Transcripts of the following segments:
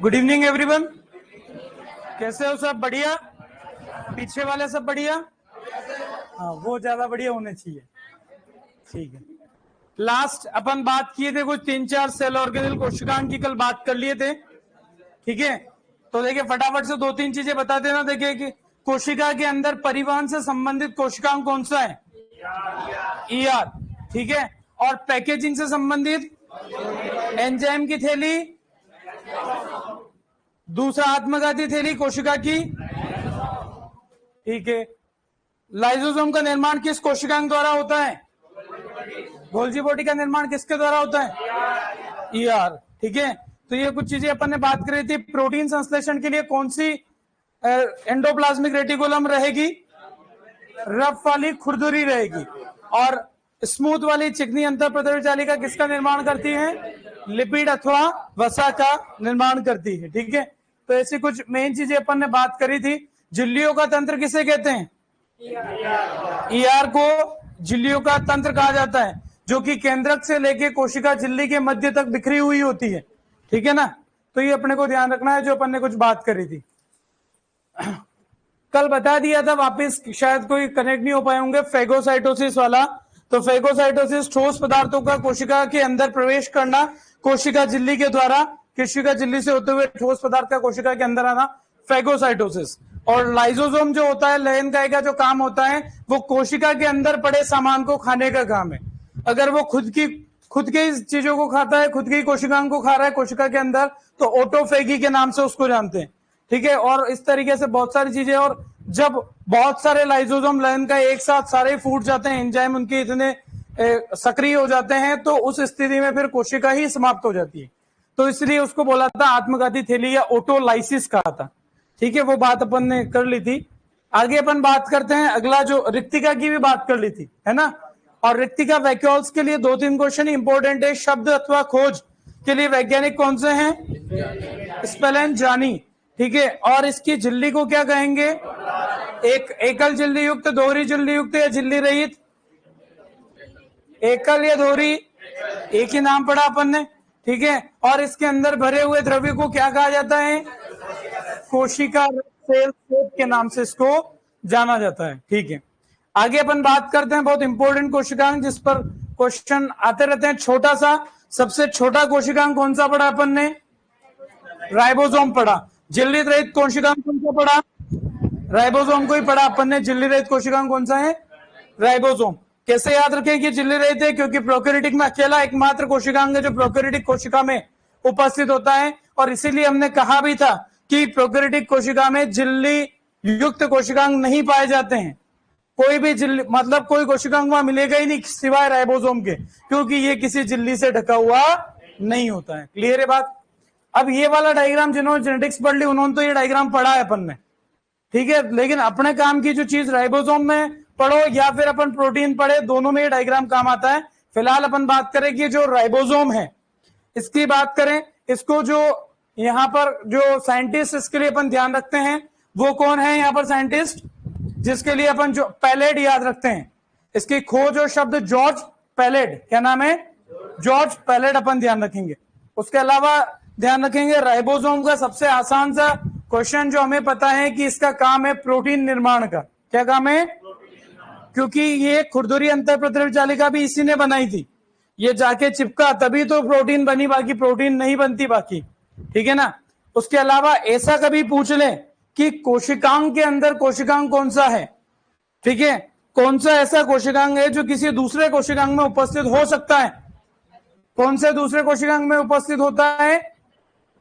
Good evening everyone, कैसे हो सब? बढ़िया? पीछे वाले सब बढ़िया? हाँ, वो ज्यादा बढ़िया होने चाहिए। ठीक है, लास्ट अपन बात किए थे कुछ 3-4 सेल ऑर्गेनेल कोशिकांग की, कल बात कर लिए थे। ठीक है, तो देखिए फटाफट से 2-3 चीजें बता देना। देखिए कि कोशिका के अंदर परिवहन से संबंधित कोशिकांग कौन सा है? ईआर। ठीक है, और पैकेजिंग से संबंधित एंजाइम की थैली, दूसरा आत्मघाती थैली कोशिका की। ठीक है, लाइसोसोम का निर्माण किस कोशिकांग द्वारा होता है? गोल्जी बॉडी का निर्माण किसके द्वारा होता है? ईआर। ठीक है, तो ये कुछ चीजें अपन ने बात करी थी। प्रोटीन संश्लेषण के लिए कौन सी एंडोप्लाज्मिक रेटिकुलम रहेगी? रफ वाली खुरदुरी रहेगी। और स्मूथ वाली चिकनी अंतःप्रद्रव्य जालिका किसका निर्माण करती है? लिपिड अथवा वसा का निर्माण करती है। ठीक है, तो ऐसी कुछ मेन चीजें अपन ने बात करी थी। झिल्लियों का तंत्र किसे कहते हैं? ईआर को झिल्लियों का तंत्र कहा जाता है, जो कि केंद्रक से लेके कोशिका झिल्ली के मध्य तक बिखरी हुई होती है। ठीक है ना, तो ये अपने को ध्यान रखना है जो अपन ने कुछ बात करी थी। कल बता दिया था, वापस शायद कोई कनेक्ट नहीं हो पाए होंगे, फेगोसाइटोसिस वाला। तो फेगोसाइटोसिस ठोस पदार्थों का कोशिका के अंदर प्रवेश करना कोशिका झिल्ली के द्वारा, कोशिका झिल्ली से होते हुए ठोस पदार्थ का कोशिका के अंदर आना, फेगोसाइटोसिस। और लाइसोसोम जो होता है, लयनकाय का जो काम होता है, वो कोशिका के अंदर पड़े सामान को खाने का काम है। अगर वो खुद के चीजों को खाता है, खुद की कोशिकाओं को खा रहा है कोशिका के अंदर, तो ऑटोफेगी के नाम से उसको जानते हैं। ठीक है, और इस तरीके से बहुत सारी चीजें। और जब बहुत सारे लाइसोसोम लयनकाय एक साथ सारे फूट जाते हैं, एंजाइम उनके इतने सक्रिय हो जाते हैं, तो उस स्थिति में फिर कोशिका ही समाप्त हो जाती है। तो इसलिए उसको बोला था आत्मघाती थैली या ऑटोलाइसिस कहा था। ठीक है, वो बात अपन ने कर ली थी। आगे अपन बात करते हैं, अगला जो रिक्तिका की भी बात कर ली थी, है ना। और रिक्तिका वैक्यूल्स के लिए 2-3 क्वेश्चन इंपॉर्टेंट है। शब्द अथवा खोज के लिए वैज्ञानिक कौन से हैं? स्पेलेंजानी। ठीक है, और इसकी झिल्ली को क्या कहेंगे? एक एकल झिल्ली युक्त, दोहरी झिल्ली युक्त या झिल्ली रहित? एकल या दोहरी, एक ही नाम पढ़ा अपन ने। ठीक है, और इसके अंदर भरे हुए द्रव्य को क्या कहा जाता है? कोशिका सेल के नाम से इसको जाना जाता है। ठीक है, आगे अपन बात करते हैं बहुत इंपॉर्टेंट कोशिकांग, जिस पर क्वेश्चन आते रहते हैं। छोटा सा, सबसे छोटा कोशिकांग कौन सा पढ़ा अपन ने? राइबोसोम पढ़ा। झिल्ली रहित कोशिकांग कौन सा पढ़ा? राइबोसोम को ही पढ़ा अपन ने। झिल्ली रहित कोशिकांग कौन सा है? राइबोसोम। कैसे याद रखें कि झिल्ली रहित है? क्योंकि प्रोकैरियोटिक में अकेला एकमात्र कोशिकांग है जो प्रोकैरियोटिक कोशिका में उपस्थित होता है। और इसीलिए हमने कहा भी था कि प्रोकैरियोटिक कोशिका में झिल्ली युक्त कोशिकांग नहीं पाए जाते हैं। कोई भी झिल्ली, मतलब कोई कोशिकांग वहां मिलेगा ही नहीं सिवाय राइबोसोम के, क्योंकि ये किसी झिल्ली से ढका हुआ नहीं होता है। क्लियर है बात? अब ये वाला डायग्राम जिन्होंने जेनेटिक्स पढ़ ली उन्होंने तो ये डायग्राम पढ़ा है अपन ने। ठीक है, लेकिन अपने काम की जो चीज राइबोसोम में पढ़ो या फिर अपन प्रोटीन पढ़े, दोनों में ये डायग्राम काम आता है। फिलहाल अपन बात करें कि जो राइबोसोम है इसकी बात करें, इसको जो यहाँ पर जो साइंटिस्ट इसके लिए अपन ध्यान रखते हैं वो कौन है यहाँ पर साइंटिस्ट, जिसके लिए अपन जो पैलेड याद रखते हैं। इसकी खोज और शब्द जॉर्ज पैलेड। क्या नाम है? जॉर्ज पैलेड अपन ध्यान रखेंगे। उसके अलावा ध्यान रखेंगे राइबोसोम का सबसे आसान सा क्वेश्चन जो हमें पता है कि इसका काम है प्रोटीन निर्माण का। क्या काम है? क्योंकि ये खुरदुरी अंतःप्रद्रव्य जालिका भी इसी ने बनाई थी। ये जाके चिपका तभी तो प्रोटीन बनी, बाकी प्रोटीन नहीं बनती बाकी। ठीक है ना। उसके अलावा ऐसा कभी पूछ ले कि कोशिकांग के अंदर कोशिकांग कौन सा है, ठीक है, कौन सा ऐसा कोशिकांग है जो किसी दूसरे कोशिकांग में उपस्थित हो सकता है? कौन से दूसरे कोशिकांग में उपस्थित होता है?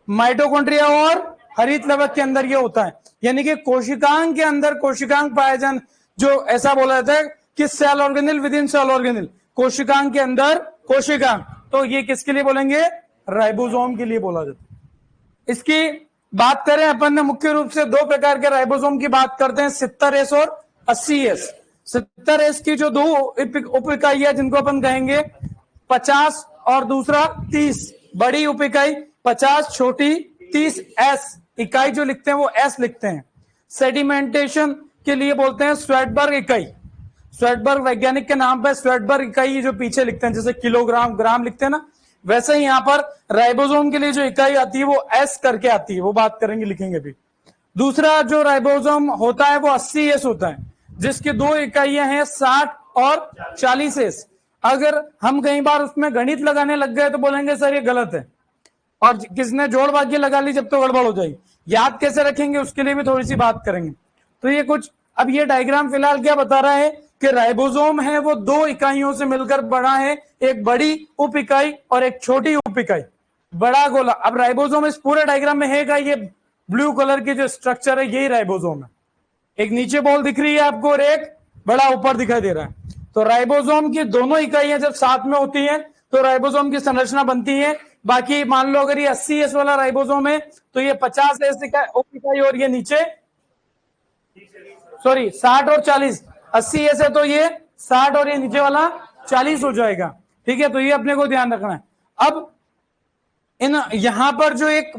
माइटोकॉन्ड्रिया और हरित लवक के अंदर ये होता है। यानी कि कोशिकांग के अंदर कोशिकांग पाए जान, जो ऐसा बोला जाता है कि cell organelle within cell organelle, कोशिकांग के अंदर कोशिकांग, तो ये किसके लिए बोलेंगे? राइबोसोम के लिए बोला जाता है। इसकी बात करें अपन ने मुख्य रूप से 2 प्रकार के राइबोसोम की बात करते हैं, 70S और 80S। 70S की जो 2 उप इकाइयां जिनको अपन कहेंगे 50 और दूसरा 30, बड़ी उप इकाई 50, छोटी 30S। इकाई जो लिखते हैं वो S लिखते हैं। सेडिमेंटेशन के लिए बोलते हैं स्वेटबर्ग इकाई। स्वेटबर्ग वैज्ञानिक के नाम पर स्वेटबर्ग इकाई जो पीछे लिखते हैं, जैसे किलोग्राम ग्राम लिखते हैं ना, वैसे ही यहां पर राइबोसोम के लिए जो इकाई आती है वो एस करके आती है, वो बात करेंगे, लिखेंगे भी। दूसरा जो राइबोसोम होता है वो 80 एस होता है, जिसकी दो इकाइयां हैं 60 और 40 एस। अगर हम कई बार उसमें गणित लगाने लग गए तो बोलेंगे सर ये गलत है, और किसने जोड़ भाग्य लगा ली जब तो गड़बड़ हो जाएगी। याद कैसे रखेंगे उसके लिए भी थोड़ी सी बात करेंगे। तो ये कुछ, अब ये डायग्राम फिलहाल क्या बता रहा है कि राइबोसोम है वो दो इकाइयों से मिलकर बना है, एक बड़ी उप इकाई और एक छोटी उप इकाई, बड़ा गोला। अब राइबोसोम इस पूरे डायग्राम में है, ये ब्लू कलर की जो स्ट्रक्चर है यही राइबोसोम है। एक नीचे बॉल दिख रही है आपको और एक बड़ा ऊपर दिखाई दे रहा है। तो राइबोसोम की दोनों इकाइयां जब साथ में होती हैं तो राइबोसोम की संरचना बनती है। बाकी मान लो अगर ये 80 एस वाला राइबोसोम है तो ये 50 एस इकाई और ये नीचे, सॉरी 60 और 40, 80 एस है तो ये 60 और ये नीचे वाला 40 हो जाएगा। ठीक है, तो ये अपने को ध्यान रखना है। अब इन यहां पर जो एक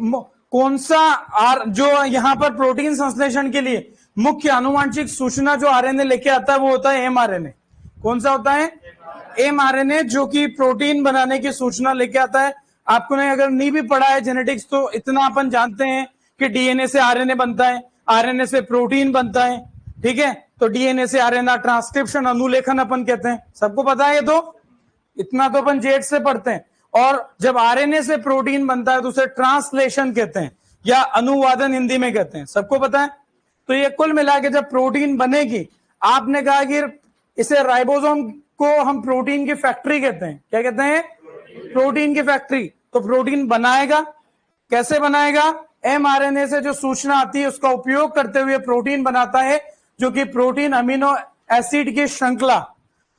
कौन सा जो यहां पर प्रोटीन संश्लेषण के लिए मुख्य आनुवांशिक सूचना जो आरएनए लेके आता है वो होता है एमआरएनए। कौन सा होता है? एमआरएनए, जो कि प्रोटीन बनाने की सूचना लेके आता है। आपको ने अगर नहीं भी पढ़ा है जेनेटिक्स तो इतना अपन जानते हैं कि डीएनए से आरएनए बनता है, आरएनए से प्रोटीन बनता है। ठीक है, तो डीएनए से आरएनए ट्रांसक्रिप्शन अनुलेखन अपन कहते हैं, सबको पता है ये तो, इतना तो अपन जेट से पढ़ते हैं। और जब आरएनए से प्रोटीन बनता है तो उसे ट्रांसलेशन कहते हैं या अनुवादन हिंदी में कहते हैं, सबको पता है। तो ये कुल मिला के जब प्रोटीन बनेगी, आपने कहा कि इसे राइबोसोम को हम प्रोटीन की फैक्ट्री कहते हैं। क्या कहते हैं? प्रोटीन की फैक्ट्री। तो प्रोटीन बनाएगा, कैसे बनाएगा? एमआरएनए से जो सूचना आती है उसका उपयोग करते हुए प्रोटीन बनाता है, जो कि प्रोटीन अमीनो एसिड की श्रृंखला।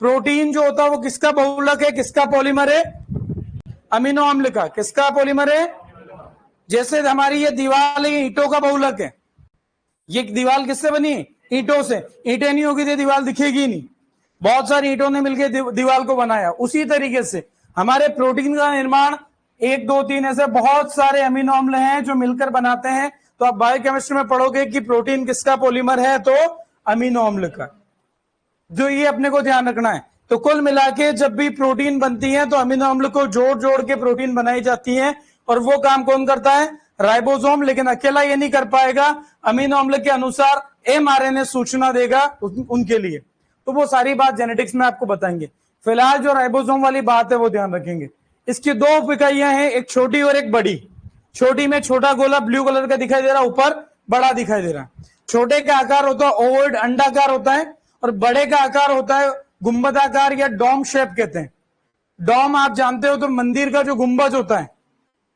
प्रोटीन जो होता है वो किसका बहुलक है, किसका पॉलीमर है? अमीनो अम्ल का। किसका पॉलीमर है? जैसे हमारी ये दीवार है, ईंटों का बहुलक है। ये दीवार किससे बनी है? ईंटों से। ईंटें नहीं होगी तो दीवार दिखेगी नहीं, बहुत सारी ईंटों ने मिलकर दीवार को बनाया। उसी तरीके से हमारे प्रोटीन का निर्माण 1 2 3 ऐसे बहुत सारे अमीनो अम्ल हैं जो मिलकर बनाते हैं। तो आप बायोकेमिस्ट्री में पढ़ोगे कि प्रोटीन किसका पॉलीमर है, तो अमीनो अम्ल का। जो ये अपने को ध्यान रखना है। तो कुल मिला के जब भी प्रोटीन बनती है तो अमीनो अम्ल को जोड़ जोड़ के प्रोटीन बनाई जाती है, और वो काम कौन करता है? राइबोसोम। लेकिन अकेला ये नहीं कर पाएगा, अमीनो अम्ल के अनुसार एमआरएनए सूचना देगा उनके लिए। तो वो सारी बात जेनेटिक्स में आपको बताएंगे। फिलहाल जो राइबोसोम वाली बात है वो ध्यान रखेंगे। इसकी दो उप इकाइयां हैं, एक छोटी और एक बड़ी। छोटी में छोटा गोला ब्लू कलर का दिखाई दे रहा है, ऊपर बड़ा दिखाई दे रहा है। छोटे का आकार होता है ओवल अंडाकार होता है, और बड़े का आकार होता है गुंबदाकार या डोम शेप कहते हैं। डोम आप जानते हो तो मंदिर का जो गुंबज होता है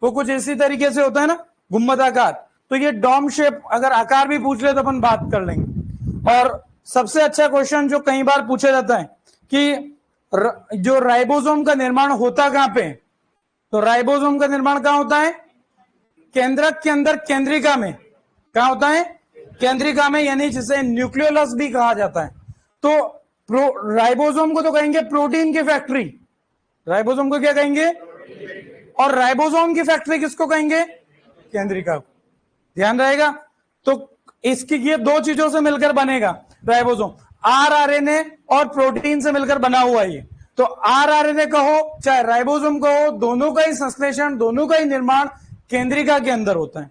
वो कुछ इसी तरीके से होता है ना, गुंबदाकार। तो ये डोम शेप, अगर आकार भी पूछ ले तो अपन बात कर लेंगे। और सबसे अच्छा क्वेश्चन जो कई बार पूछा जाता है कि जो राइबोसोम का निर्माण होता कहां पे? तो राइबोसोम का निर्माण कहां होता है? केंद्रक के अंदर, केंद्रिका में। कहां होता है? केंद्रिका में, यानी जिसे न्यूक्लियोलस भी कहा जाता है। तो राइबोसोम को तो कहेंगे प्रोटीन की फैक्ट्री। राइबोसोम को क्या कहेंगे? और राइबोसोम की फैक्ट्री किसको कहेंगे? केंद्रिका को। ध्यान रहेगा। तो इसकी ये दो चीजों से मिलकर बनेगा राइबोसोम, आरआरएनए और प्रोटीन से मिलकर बना हुआ है। तो आरआरएनए कहो चाहे राइबोसोम कहो, दोनों का ही संश्लेषण, दोनों का ही निर्माण केंद्रिका के अंदर होता है।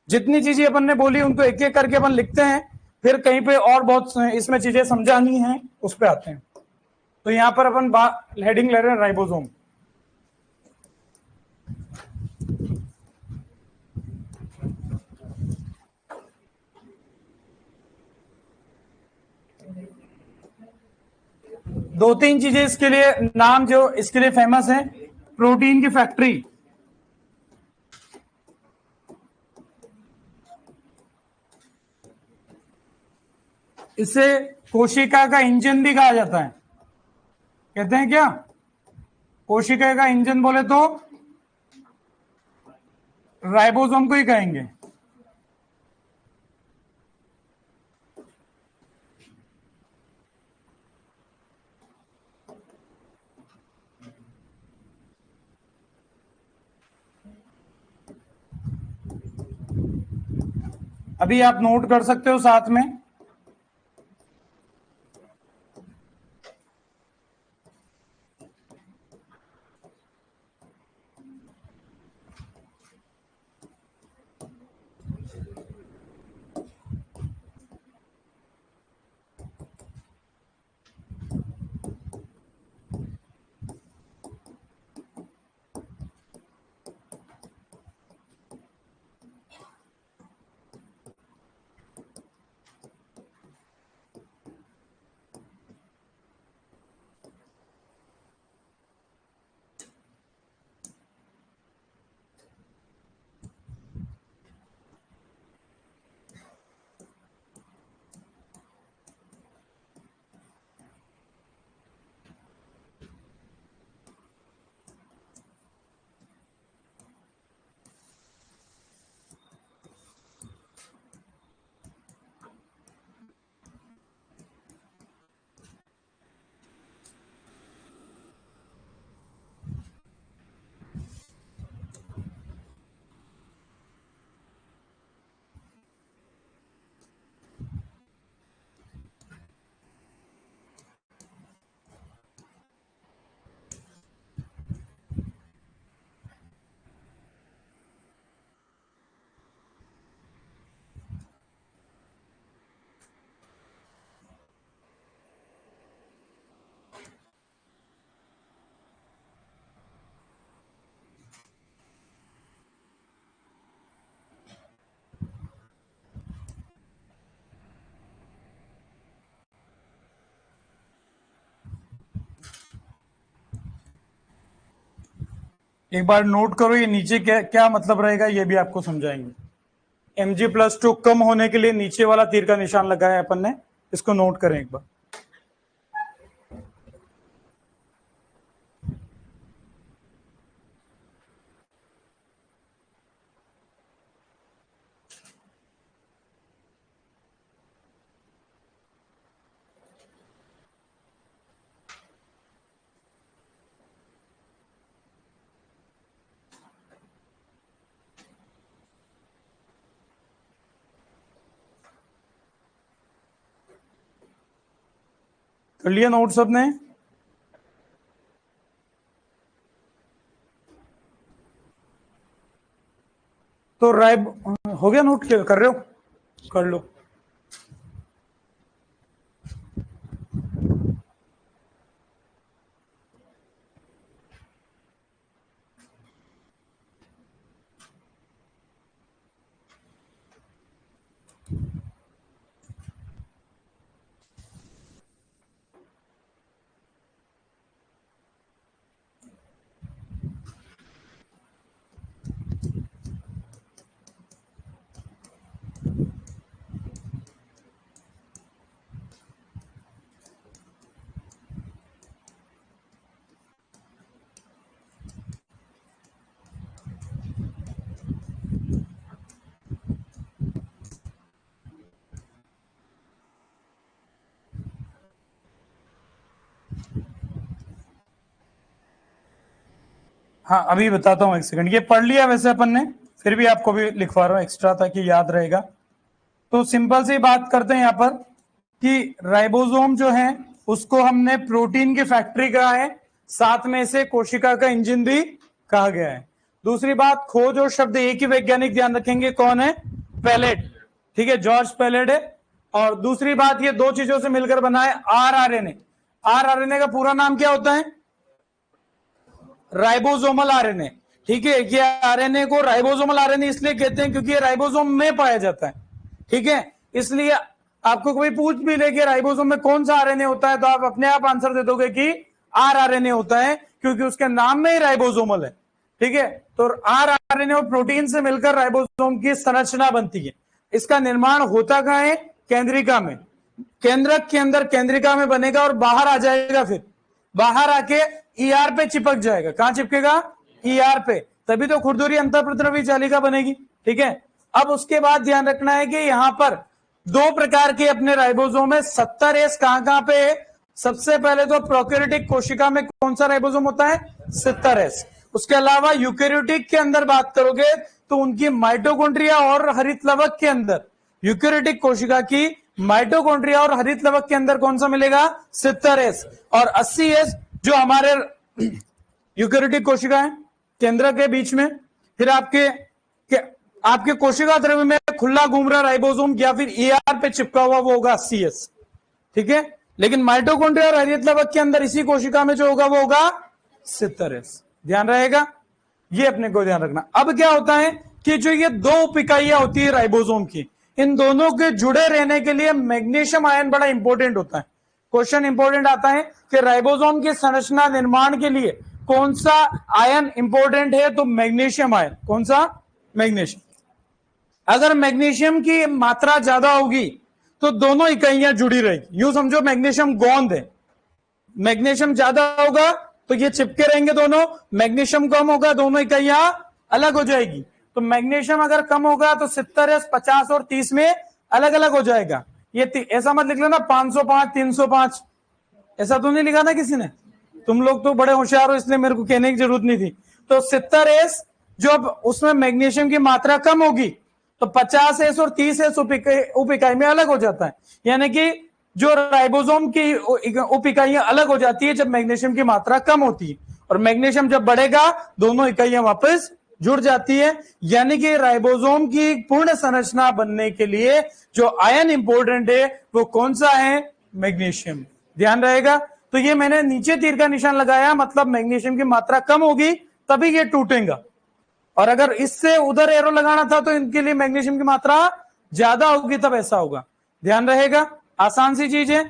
जितनी चीजें अपन ने बोली उनको एक एक करके अपन लिखते हैं, फिर कहीं पे और बहुत इसमें चीजें समझानी है उस पर आते हैं। तो यहां पर अपन हेडिंग ले रहे हैं राइबोसोम। दो तीन चीजें इसके लिए, नाम जो इसके लिए फेमस है, प्रोटीन की फैक्ट्री। इसे कोशिका का इंजन भी कहा जाता है। कहते हैं क्या? कोशिका का इंजन बोले तो राइबोसोम को ही कहेंगे। अभी आप नोट कर सकते हो साथ में। एक बार नोट करो ये नीचे क्या क्या मतलब रहेगा, ये भी आपको समझाएंगे। Mg+2 कम होने के लिए नीचे वाला तीर का निशान लगाया है अपन ने, इसको नोट करें एक बार। कर लिया नोट सबने? तो राइब हो गया नोट, कर रहे हो? कर लो। हाँ अभी बताता हूँ, एक सेकंड। ये पढ़ लिया वैसे अपन ने, फिर भी आपको भी लिखवा रहा हूँ एक्स्ट्रा ताकि याद रहेगा। तो सिंपल सी बात करते हैं यहाँ पर कि राइबोसोम जो है उसको हमने प्रोटीन की फैक्ट्री कहा है, साथ में से कोशिका का इंजन भी कहा गया है। दूसरी बात, खोज और शब्द एक ही वैज्ञानिक ध्यान रखेंगे, कौन है? पैलेट, ठीक है, जॉर्ज पैलेट है। और दूसरी बात, ये दो चीजों से मिलकर बना है आरआरएनए। आरआरएनए का पूरा नाम क्या होता है? राइबोसोमल आरएनए, ठीक है। ये आरएनए को राइबोसोमल आरएनए इसलिए कहते हैं क्योंकि ये राइबोसोम में पाया जाता है, ठीक है। इसलिए आपको कोई पूछ भी ले कि राइबोसोम में कौन सा आरएनए होता है, तो आप अपने आप आंसर दे दोगे कि आरआरएनए होता है, क्योंकि उसके नाम में ही राइबोसोमल है, ठीक है। तो आरआरएनए और प्रोटीन से मिलकर राइबोसोम की संरचना बनती है। इसका निर्माण होता कहां है? केंद्रिका में। केंद्रक के अंदर केंद्रिका में बनेगा और बाहर आ जाएगा, फिर बाहर आके ईआर पे चिपक जाएगा। कहां चिपकेगा? ईआर पे, तभी तो खुरदुरी अंतःप्रद्रवी जालिका बनेगी, ठीक है। अब उसके बाद ध्यान रखना है कि यहां पर दो प्रकार के अपने राइबोसोम है। 70 एस कहां पे है? सबसे पहले तो प्रोकैरियोटिक कोशिका में कौन सा राइबोसोम होता है? 70 एस। उसके अलावा यूकेरियोटिक के अंदर बात करोगे तो उनकी माइटोकॉन्ड्रिया और हरित लवक के अंदर, यूकेरियोटिक कोशिका की माइटोकॉन्ड्रिया और हरित लवक के अंदर कौन सा मिलेगा? 70 एस। और 80 एस जो हमारे यूकेरियोटिक कोशिका है केंद्र के बीच में। फिर आपके कोशिका द्रव्य में खुला घूम रहा राइबोसोम या फिर ईआर पे चिपका हुआ वो होगा 80 एस, ठीक है। लेकिन माइटोकॉन्ड्रिया और हरित लवक के अंदर इसी कोशिका में जो होगा वो होगा 70 एस। ध्यान रहेगा, ये अपने को ध्यान रखना। अब क्या होता है कि जो ये दो उप इकाइयां होती है राइबोसोम की, इन दोनों के जुड़े रहने के लिए मैग्नीशियम आयन बड़ा इंपॉर्टेंट होता है। क्वेश्चन इंपॉर्टेंट आता है कि राइबोसोम की संरचना निर्माण के लिए कौन सा आयन इंपॉर्टेंट है? तो मैग्नीशियम आयन। कौन सा? मैग्नीशियम। अगर मैग्नीशियम की मात्रा ज्यादा होगी तो दोनों इकाइयां जुड़ी रहेगी। यूं समझो मैग्नीशियम गोंद है, मैग्नीशियम ज्यादा होगा तो ये चिपके रहेंगे दोनों, मैग्नीशियम कम होगा दोनों इकाइयां अलग हो जाएगी। तो मैग्नीशियम अगर कम होगा तो 70 एस 50 और 30 में अलग अलग हो जाएगा। ये ऐसा मत लिख लेना 505 305, ऐसा तो नहीं लिखा ना किसी ने? तुम लोग तो बड़े होशियार हो इसलिए मेरे को कहने की जरूरत नहीं थी। तो 70 एस जो उसमें मैग्नीशियम की मात्रा कम होगी तो 50 एस और 30 एस उप इकाई में अलग हो जाता है। यानी कि जो राइबोसोम की उप इकाइयां अलग हो जाती है जब मैग्नीशियम की मात्रा कम होती है, और मैग्नीशियम जब बढ़ेगा दोनों इकाइयां वापस जुड़ जाती है। यानी कि राइबोसोम की पूर्ण संरचना बनने के लिए जो आयन इंपॉर्टेंट है वो कौन सा है? मैग्नीशियम। ध्यान रहेगा। तो ये मैंने नीचे तीर का निशान लगाया, मतलब मैग्नीशियम की मात्रा कम होगी तभी ये टूटेगा, और अगर इससे उधर एरो लगाना था तो इनके लिए मैग्नीशियम की मात्रा ज्यादा होगी तब ऐसा होगा। ध्यान रहेगा, आसान सी चीज है।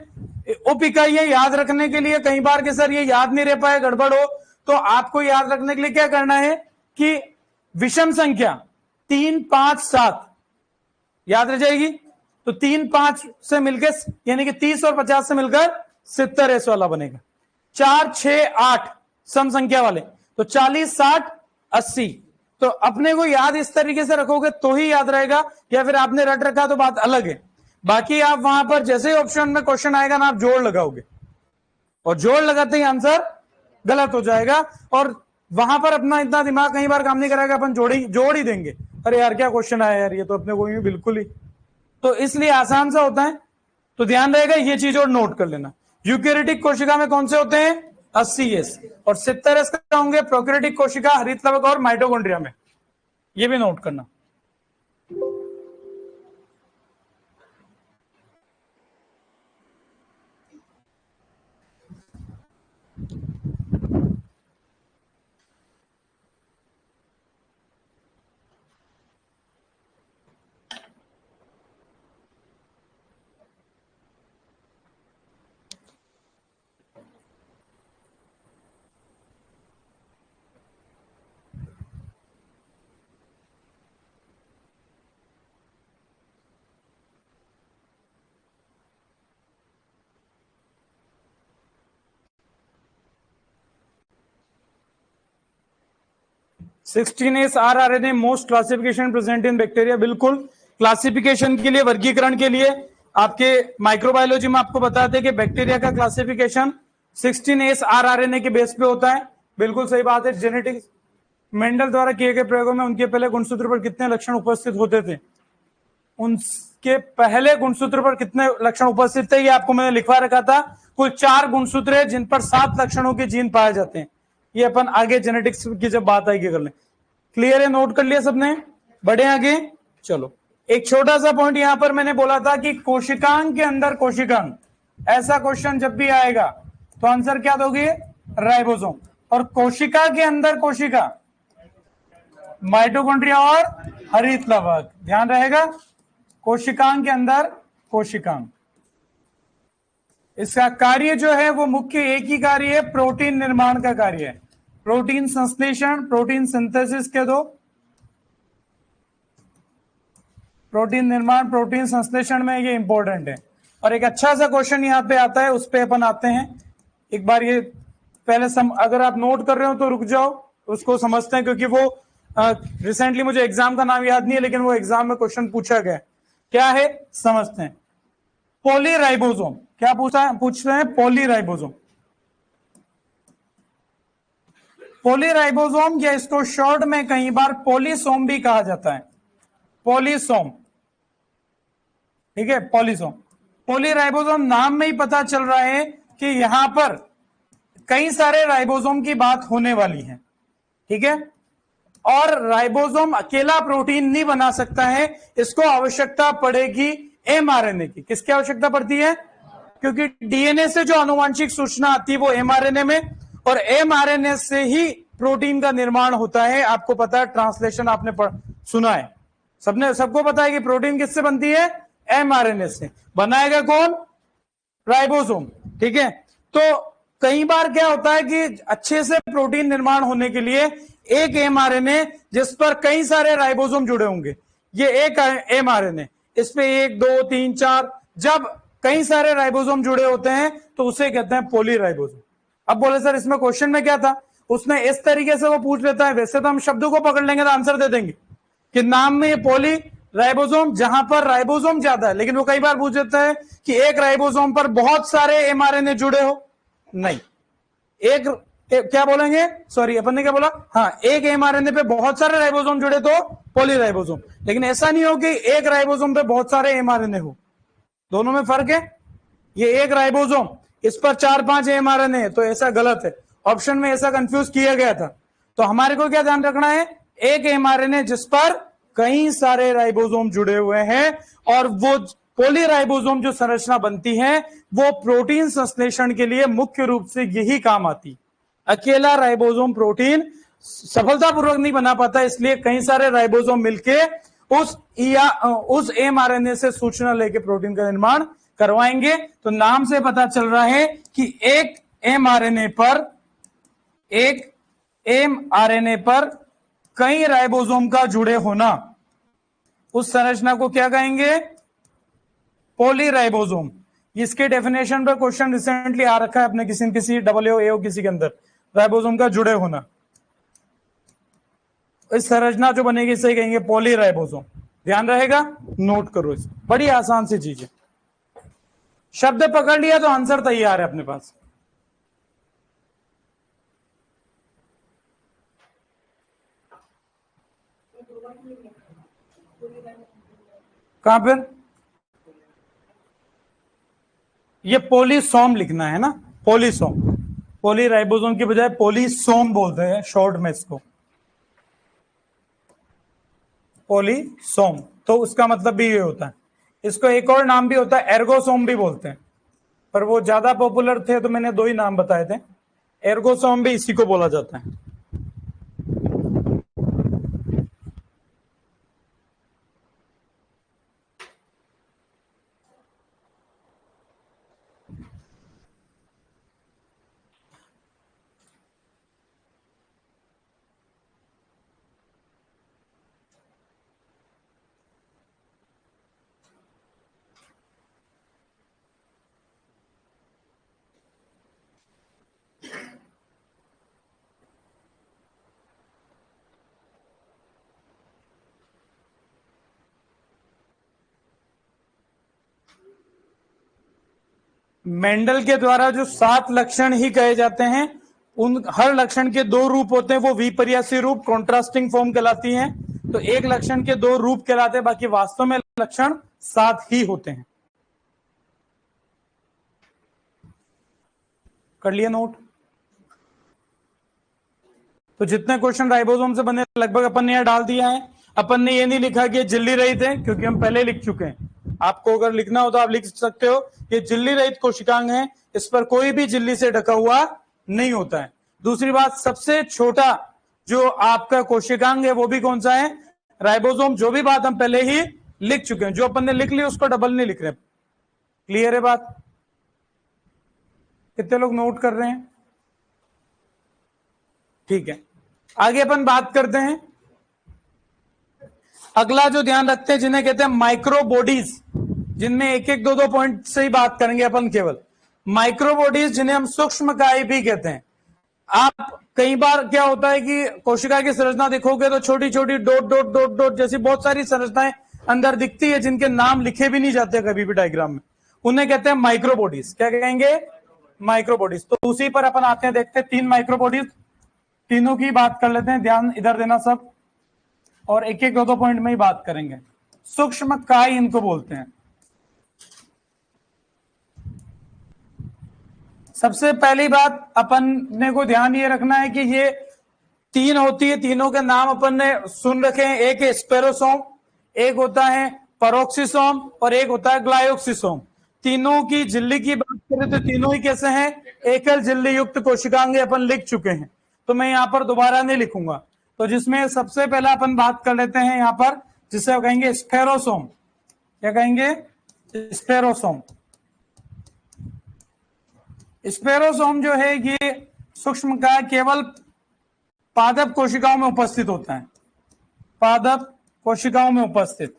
उप इकाइयां याद रखने के लिए कई बार के सर ये याद नहीं रह पाए, गड़बड़ हो, तो आपको याद रखने के लिए क्या करना है कि विषम संख्या 3, 5, 7 याद रह जाएगी। तो 3, 5 से मिलकर यानी कि 30 और 50 से मिलकर 70 ऐसा वाला बनेगा। 4, 6, 8 सम संख्या वाले, तो 40, 60, 80। तो अपने को याद इस तरीके से रखोगे तो ही याद रहेगा, या फिर आपने रट रखा तो बात अलग है। बाकी आप वहां पर जैसे ही ऑप्शन में क्वेश्चन आएगा ना, आप जोड़ लगाओगे और जोड़ लगाते ही आंसर गलत हो जाएगा, और वहां पर अपना इतना दिमाग कई बार काम नहीं करेगा, अपन जोड़ ही देंगे। अरे यार क्या क्वेश्चन आया यार, ये तो अपने को बिल्कुल ही, तो इसलिए आसान सा होता है। तो ध्यान रहेगा ये चीज और नोट कर लेना। यूकेरियोटिक कोशिका में कौन से होते हैं? 80S और 70S का होंगे प्रोकैरियोटिक कोशिका, हरित लवक और माइटोकॉन्ड्रिया में। ये भी नोट करना। (16S rRNA most classification present in bacteria. बिल्कुल, क्लासिफिकेशन के लिए, वर्गीकरण के लिए आपके माइक्रोबायोलॉजी में आपको बताते हैं कि बैक्टीरिया का क्लासिफिकेशन 16S rRNA के बेस पे होता है। बिल्कुल सही बात है। जेनेटिक्स मेंडल द्वारा किए गए प्रयोगों में उनके पहले गुणसूत्र पर कितने लक्षण उपस्थित होते थे? उनके पहले गुणसूत्र पर कितने लक्षण उपस्थित थे, ये आपको मैंने लिखवा रखा था। कुल 4 गुणसूत्र है जिन पर 7 लक्षणों के जीन पाए जाते हैं। ये अपन आगे जेनेटिक्स की जब बात आएगी कर लें। क्लियर है? नोट कर लिया सबने? बढ़े आगे। चलो, एक छोटा सा पॉइंट यहां पर मैंने बोला था कि कोशिकांग के अंदर कोशिकांग, ऐसा क्वेश्चन जब भी आएगा तो आंसर क्या दोगे? राइबोसोम। और कोशिका के अंदर कोशिका, माइटोकॉन्ड्रिया और हरित लवक। ध्यान रहेगा, कोशिकांग के अंदर कोशिकांग। इसका कार्य जो है वो मुख्य एक ही कार्य है, प्रोटीन निर्माण का कार्य है। प्रोटीन संश्लेषण, प्रोटीन सिंथेसिस के दो, प्रोटीन निर्माण, प्रोटीन संश्लेषण में ये इंपॉर्टेंट है। और एक अच्छा सा क्वेश्चन यहां पे आता है, उस पे अपन आते हैं एक बार। ये पहले अगर आप नोट कर रहे हो तो रुक जाओ, उसको समझते हैं, क्योंकि वो रिसेंटली मुझे एग्जाम का नाम याद नहीं है, लेकिन वो एग्जाम में क्वेश्चन पूछा गया। क्या है समझते हैं। पॉलीराइबोसोम, क्या पूछ रहे हैं? पॉलीराइबोसोम। पॉलीराइबोसोम, या इसको शॉर्ट में कई बार पॉलीसोम भी कहा जाता है। पॉलीसोम, ठीक है, पॉलीसोम। पॉलीराइबोसोम नाम में ही पता चल रहा है कि यहां पर कई सारे राइबोसोम की बात होने वाली है, ठीक है। और राइबोसोम अकेला प्रोटीन नहीं बना सकता है, इसको आवश्यकता पड़ेगी एमआरएनए की। किसकी आवश्यकता पड़ती है? क्योंकि डीएनए से जो आनुवांशिक सूचना आती है वो एमआरएनए में, और एमआरएनए से ही प्रोटीन का निर्माण होता है। आपको पता है, ट्रांसलेशन आपने सुना है, सबको पता है कि प्रोटीन किससे बनती है? एमआरएनए से। बनाएगा कौन? राइबोसोम, ठीक है। तो कई बार क्या होता है कि अच्छे से प्रोटीन निर्माण होने के लिए एक एमआरएनए जिस पर कई सारे राइबोसोम जुड़े होंगे, ये एक एमआरएनए, इस पे 1, 2, 3, 4, जब कई सारे राइबोसोम जुड़े होते हैं तो उसे कहते हैं पॉलीराइबोसोम। अब बोले सर इसमें क्वेश्चन में क्या था? उसने इस तरीके से वो पूछ लेता है, वैसे तो हम शब्दों को पकड़ लेंगे तो आंसर दे देंगे कि नाम में पॉली राइबोसोम, जहां पर राइबोसोम ज्यादा है, लेकिन वो कई बार पूछ देता है कि एक राइबोसोम पर बहुत सारे एमआरएनए जुड़े हो। नहीं, क्या बोलेंगे, सॉरी अपन ने क्या बोला, हाँ, एक एमआरएनए पे बहुत सारे राइबोसोम जुड़े तो पॉलीराइबोसोम। लेकिन ऐसा नहीं हो कि एक राइबोसोम पे बहुत सारे एमआरएनए हो, दोनों में फर्क है। ये एक राइबोसोम, इस पर 4-5 एमआरएनए है, तो ऐसा गलत है। ऑप्शन में ऐसा कंफ्यूज किया गया था। तो हमारे को क्या ध्यान रखना है? एक एमआरएनए जिस पर कई सारे राइबोसोम जुड़े हुए हैं, और वो पॉलीराइबोसोम जो संरचना बनती है वो प्रोटीन संश्लेषण के लिए मुख्य रूप से यही काम आती। अकेला राइबोसोम प्रोटीन सफलतापूर्वक नहीं बना पाता, इसलिए कई सारे राइबोसोम मिलके उस एमआरएनए से सूचना लेके प्रोटीन का निर्माण करवाएंगे। तो नाम से पता चल रहा है कि एक एमआरएनए पर एक एम आरएनए पर कई राइबोसोम का जुड़े होना, उस संरचना को क्या कहेंगे? पॉलीराइबोसोम। इसके डेफिनेशन पर क्वेश्चन रिसेंटली आ रखा है अपने किसी डब्ल्यू किसी के अंदर, राइबोसोम का जुड़े होना। इस संरचना जो बनेगी इसे कहेंगे पॉलीराइबोसोम। ध्यान रहेगा, नोट करो इसे, बड़ी आसान सी चीज है। शब्द पकड़ लिया तो आंसर तैयार है अपने पास। कहां पर? ये पॉलीसोम लिखना है ना, पॉलीसोम। पॉलीराइबोसोम की बजाय पॉलीसोम बोलते हैं शॉर्ट में इसको, पॉलीसोम। तो उसका मतलब भी ये होता है। इसको एक और नाम भी होता है, एर्गोसोम भी बोलते हैं, पर वो ज्यादा पॉपुलर थे तो मैंने दो ही नाम बताए थे। एर्गोसोम भी इसी को बोला जाता है। मेंडल के द्वारा जो 7 लक्षण ही कहे जाते हैं, उन हर लक्षण के 2 रूप होते हैं, वो विपर्यासी रूप, कॉन्ट्रास्टिंग फॉर्म कहलाती हैं। तो एक लक्षण के 2 रूप कहलाते हैं, बाकी वास्तव में लक्षण 7 ही होते हैं। कर लिया नोट? तो जितने क्वेश्चन राइबोसोम से बने लगभग अपन ने यहां डाल दिया है। अपन ने ये नहीं लिखा कि झिल्ली रहित है, क्योंकि हम पहले लिख चुके हैं। आपको अगर लिखना हो तो आप लिख सकते हो, ये झिल्ली रहित कोशिकांग है, इस पर कोई भी झिल्ली से ढका हुआ नहीं होता है। दूसरी बात, सबसे छोटा जो आपका कोशिकांग है वो भी कौन सा है? राइबोसोम। जो भी बात हम पहले ही लिख चुके हैं, जो अपन ने लिख ली उसको डबल नहीं लिख रहे। क्लियर है बात? कितने लोग नोट कर रहे हैं? ठीक है, आगे अपन बात करते हैं। अगला जो ध्यान रखते हैं, जिन्हें कहते हैं माइक्रो बॉडीज, जिनमें एक एक दो दो पॉइंट से ही बात करेंगे अपन केवल। माइक्रो बॉडीज जिन्हें हम सूक्ष्म काय भी कहते हैं। आप कई बार क्या होता है कि कोशिका की संरचना देखोगे तो छोटी छोटी डॉट डॉट डॉट डॉट जैसी बहुत सारी संरचनाएं अंदर दिखती है, जिनके नाम लिखे भी नहीं जाते कभी भी डायग्राम में, उन्हें कहते हैं माइक्रो बॉडीज। क्या कहेंगे? Micro bodies. तो उसी पर अपन आते हैं, देखते हैं 3 माइक्रो बॉडीज, तीनों की बात कर लेते हैं। ध्यान इधर देना सब, और एक एक दो पॉइंट में ही बात करेंगे। सूक्ष्म काय इनको बोलते हैं। सबसे पहली बात अपन ने को ध्यान ये रखना है कि ये 3 होती है, तीनों के नाम अपन ने सुन रखे हैं। एक है स्पेरोसोम, एक होता है परोक्सिसोम, और एक होता है ग्लायोक्सिसोम। तीनों की झिल्ली की बात करें तो तीनों ही कैसे हैं? एकल झिल्ली युक्त कोशिकांग अपन लिख चुके हैं, तो मैं यहां पर दोबारा नहीं लिखूंगा। तो जिसमें सबसे पहला अपन बात कर लेते हैं यहां पर, जिसे कहेंगे स्पेरोसोम। क्या कहेंगे? स्पेरोसोम। स्पेरोसोम जो है ये सूक्ष्म काय केवल पादप कोशिकाओं में उपस्थित होता है, पादप कोशिकाओं में उपस्थित।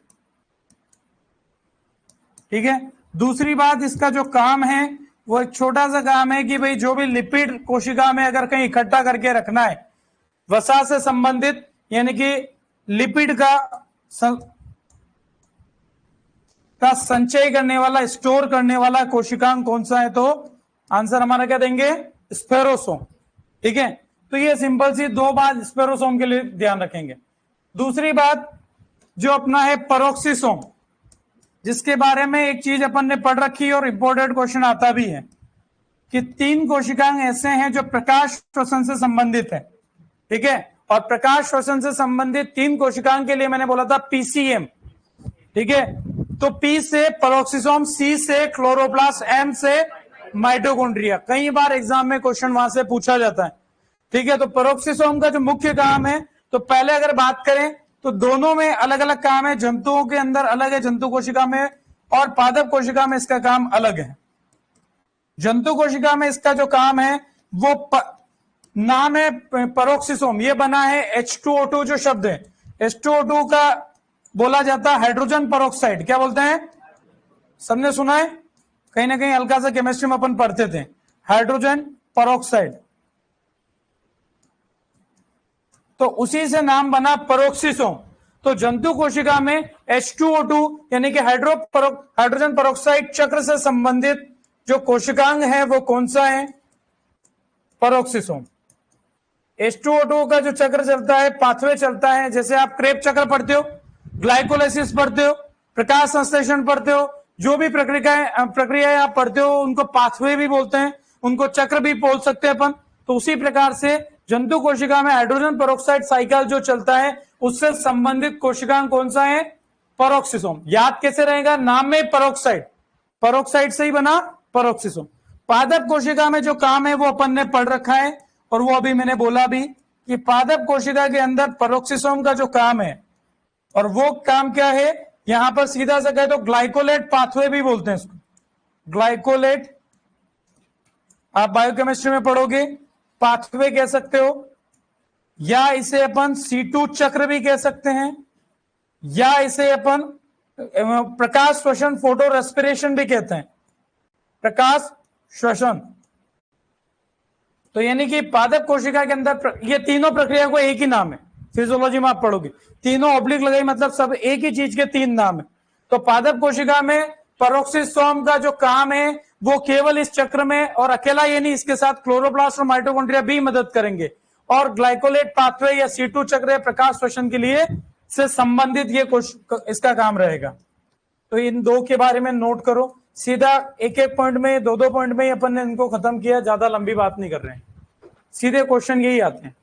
ठीक है। दूसरी बात, इसका जो काम है वो एक छोटा सा काम है कि भाई जो भी लिपिड कोशिका में अगर कहीं इकट्ठा करके रखना है, वसा से संबंधित, यानी कि लिपिड का संचय करने वाला, स्टोर करने वाला कोशिकांग कौन सा है? तो आंसर हमारा क्या देंगे? स्पेरोसोम। ठीक है। तो ये सिंपल सी 2 बात स्पेरोसोम के लिए ध्यान रखेंगे। दूसरी बात जो अपना है परोक्सिसोम, जिसके बारे में एक चीज अपन ने पढ़ रखी है और इंपॉर्टेंट क्वेश्चन आता भी है कि 3 कोशिकांग ऐसे हैं जो प्रकाश श्वसन से संबंधित है। ठीक है। और प्रकाश श्वसन से संबंधित 3 कोशिकांग के लिए मैंने बोला था पीसीएम। ठीक है। तो पी से परोक्सिसोम, सी से क्लोरोप्लास्ट, एम से माइटोकॉन्ड्रिया। कई बार एग्जाम में क्वेश्चन वहां से पूछा जाता है। ठीक है। तो परोक्सिसोम का जो मुख्य काम है, तो पहले अगर बात करें तो दोनों में अलग अलग काम है। जंतुओं के अंदर अलग है, जंतु कोशिका में, और पादप कोशिका में इसका काम अलग है। जंतु कोशिका में इसका जो काम है वो नाम है पेरोक्सिसोम, ये बना है H2O2 जो शब्द है, H2O2 का बोला जाता है हाइड्रोजन पेरोक्साइड। क्या बोलते हैं, सबने सुना है, कहीं ना कहीं हल्का सा केमिस्ट्री में अपन पढ़ते थे, हाइड्रोजन पेरोक्साइड। तो उसी से नाम बना पेरोक्सिसोम। तो जंतु कोशिका में H2O2 यानी कि हाइड्रोजन पेरोक्साइड चक्र से संबंधित जो कोशिकांग है वो कौन सा है, पेरोक्सिसोम। H2O2 का जो चक्र चलता है, पाथवे चलता है, जैसे आप क्रेब चक्र पढ़ते हो, ग्लाइकोलाइसिस पढ़ते हो, प्रकाश संश्लेषण पढ़ते हो, जो भी प्रक्रियाएं आप पढ़ते हो उनको पाथवे भी बोलते हैं, उनको चक्र भी बोल सकते हैं अपन। तो उसी प्रकार से जंतु कोशिका में हाइड्रोजन पेरोक्साइड साइकिल जो चलता है उससे संबंधित कोशिकांग कौन सा है, पेरोक्सिसोम। याद कैसे रहेगा, नाम में पेरोक्साइड, पेरोक्साइड से ही बना पेरोक्सिसोम। पादप कोशिका में जो काम है वो अपन ने पढ़ रखा है, और वो अभी मैंने बोला भी कि पादप कोशिका के अंदर पेरोक्सिसोम का जो काम है, और वो काम क्या है, यहां पर सीधा सा कहे तो ग्लाइकोलेट पाथवे भी बोलते हैं इसको, ग्लाइकोलेट। आप बायोकेमिस्ट्री में पढ़ोगे, पाथवे कह सकते हो, या इसे अपन C2 चक्र भी कह सकते हैं, या इसे अपन प्रकाश श्वसन फोटो रेस्पिरेशन भी कहते हैं, प्रकाश श्वसन। तो यानी कि पादप कोशिका के अंदर ये तीनों प्रक्रिया को एक ही नाम है, फिजियोलॉजी में आप पढ़ोगे, तीनों ऑब्लिक लगाई मतलब सब एक ही चीज के तीन नाम है। तो पादप कोशिका में पेरोक्सिसोम का जो काम है वो केवल इस चक्र में, और अकेला ये नहीं, इसके साथ क्लोरोप्लास्ट और माइटोकॉन्ड्रिया भी मदद करेंगे, और ग्लाइकोलेट पाथवे या C2 चक्र या प्रकाश श्वसन के लिए से संबंधित ये इसका काम रहेगा। तो इन दो के बारे में नोट करो, सीधा एक एक पॉइंट में, दो दो पॉइंट में अपन ने इनको खत्म किया, ज्यादा लंबी बात नहीं कर रहे हैं, सीधे क्वेश्चन यही आते हैं।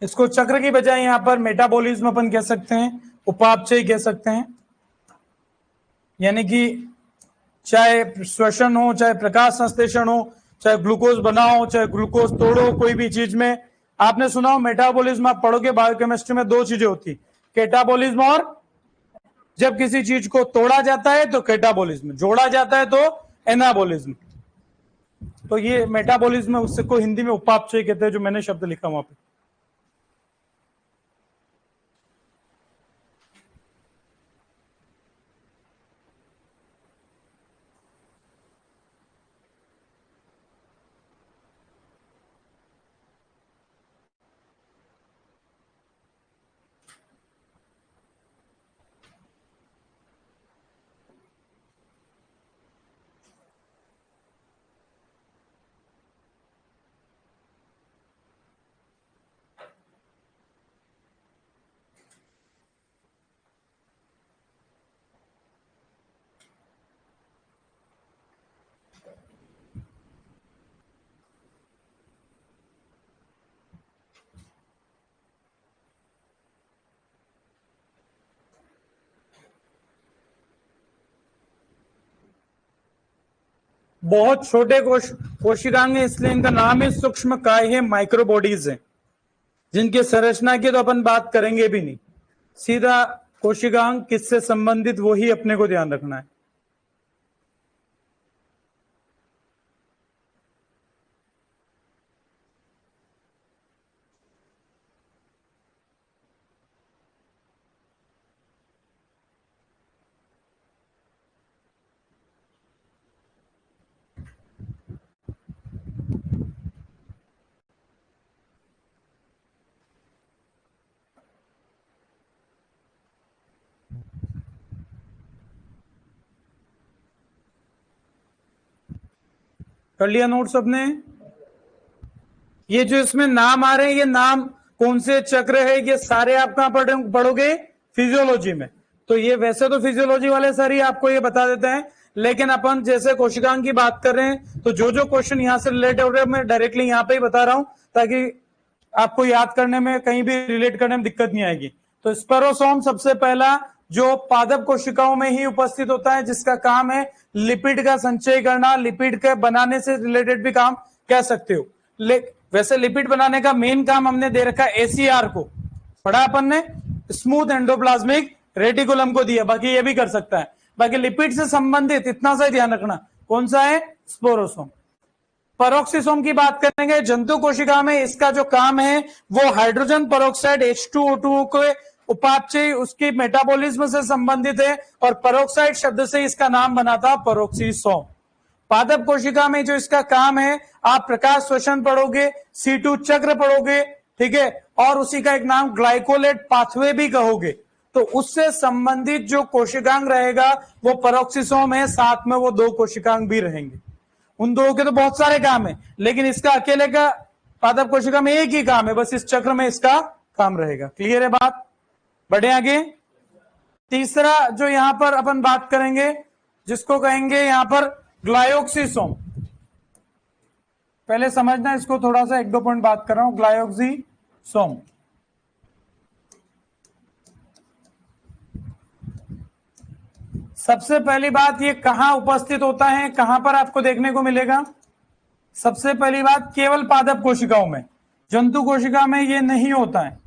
इसको चक्र की बजाय यहां पर मेटाबॉलिज्म अपन कह सकते हैं, उपापचय कह सकते हैं, यानी कि चाहे श्वसन हो, चाहे प्रकाश संश्लेषण हो, चाहे ग्लूकोज बनाओ, चाहे ग्लूकोज तोड़ो, कोई भी चीज में। आपने सुना हो मेटाबॉलिज्म, आप पढ़ोगे बायोकेमिस्ट्री में, दो चीजें होती, कैटाबॉलिज्म और, जब किसी चीज को तोड़ा जाता है तो कैटाबॉलिज्म, जोड़ा जाता है तो एनाबॉलिज्म। तो ये मेटाबॉलिज्म है, उससे को हिंदी में उपापचय कहते हैं, जो मैंने शब्द लिखा वहां पे। बहुत छोटे कोशिकांग है, इसलिए इनका नाम ही सूक्ष्म काय है, माइक्रोबॉडीज है, जिनके संरचना की तो अपन बात करेंगे भी नहीं। सीधा कोशिकांग किससे संबंधित वो ही अपने को ध्यान रखना है। कर लिया नोट सबने? ये जो इसमें नाम आ रहे हैं, ये नाम कौन से चक्र है, ये सारे आप कहां पढ़ोगे, फिजियोलॉजी में। तो ये वैसे तो फिजियोलॉजी वाले सर ही आपको ये बता देते हैं, लेकिन अपन जैसे कोशिकांग की बात कर रहे हैं, तो जो जो क्वेश्चन यहां से रिलेट हो रहे हैं मैं डायरेक्टली यहां पे ही बता रहा हूं, ताकि आपको याद करने में, कहीं भी रिलेट करने में दिक्कत नहीं आएगी। तो स्पेरोसोम सबसे पहला जो पादप कोशिकाओं में ही उपस्थित होता है, जिसका काम है लिपिड का संचय करना, लिपिड के बनाने से रिलेटेड भी काम कह सकते हो। वैसे लिपिड बनाने का मेन काम हमने दे रखा है एसीआर को, पढ़ा अपन ने, स्मूथ एंडोप्लाज्मिक रेटिकुलम को दिया, बाकी ये भी कर सकता है। बाकी लिपिड से संबंधित इतना सा ध्यान रखना, कौन सा है, स्पोरोसोम। पेरोक्सिसोम की बात करेंगे, जंतु कोशिका में इसका जो काम है वो हाइड्रोजन पेरोक्साइड H2O2 के उपापचय उसकी मेटाबॉलिज्म से संबंधित है, और पेरोक्साइड शब्द से इसका नाम बना था पेरोक्सिसोम। पादप कोशिका में जो इसका काम है, आप प्रकाश श्वसन पढ़ोगे, C2 चक्र पढ़ोगे, ठीक है, और उसी का एक नाम ग्लाइकोलेट पाथवे भी कहोगे। तो उससे संबंधित जो कोशिकांग रहेगा वो पेरोक्सिसोम है, साथ में वो 2 कोशिकांग भी रहेंगे। उन 2 के तो बहुत सारे काम है, लेकिन इसका अकेले का पादप कोशिका में एक ही काम है, बस इस चक्र में इसका काम रहेगा। क्लियर है बात? बढ़े आगे। तीसरा जो यहां पर अपन बात करेंगे, जिसको कहेंगे यहां पर ग्लायोक्सिसोम। पहले समझना इसको, थोड़ा सा 1-2 पॉइंट बात कर रहा हूं। ग्लायोक्सिसोम सबसे पहली बात, ये कहां उपस्थित होता है, कहां पर आपको देखने को मिलेगा? सबसे पहली बात, केवल पादप कोशिकाओं में, जंतु कोशिका में ये नहीं होता है।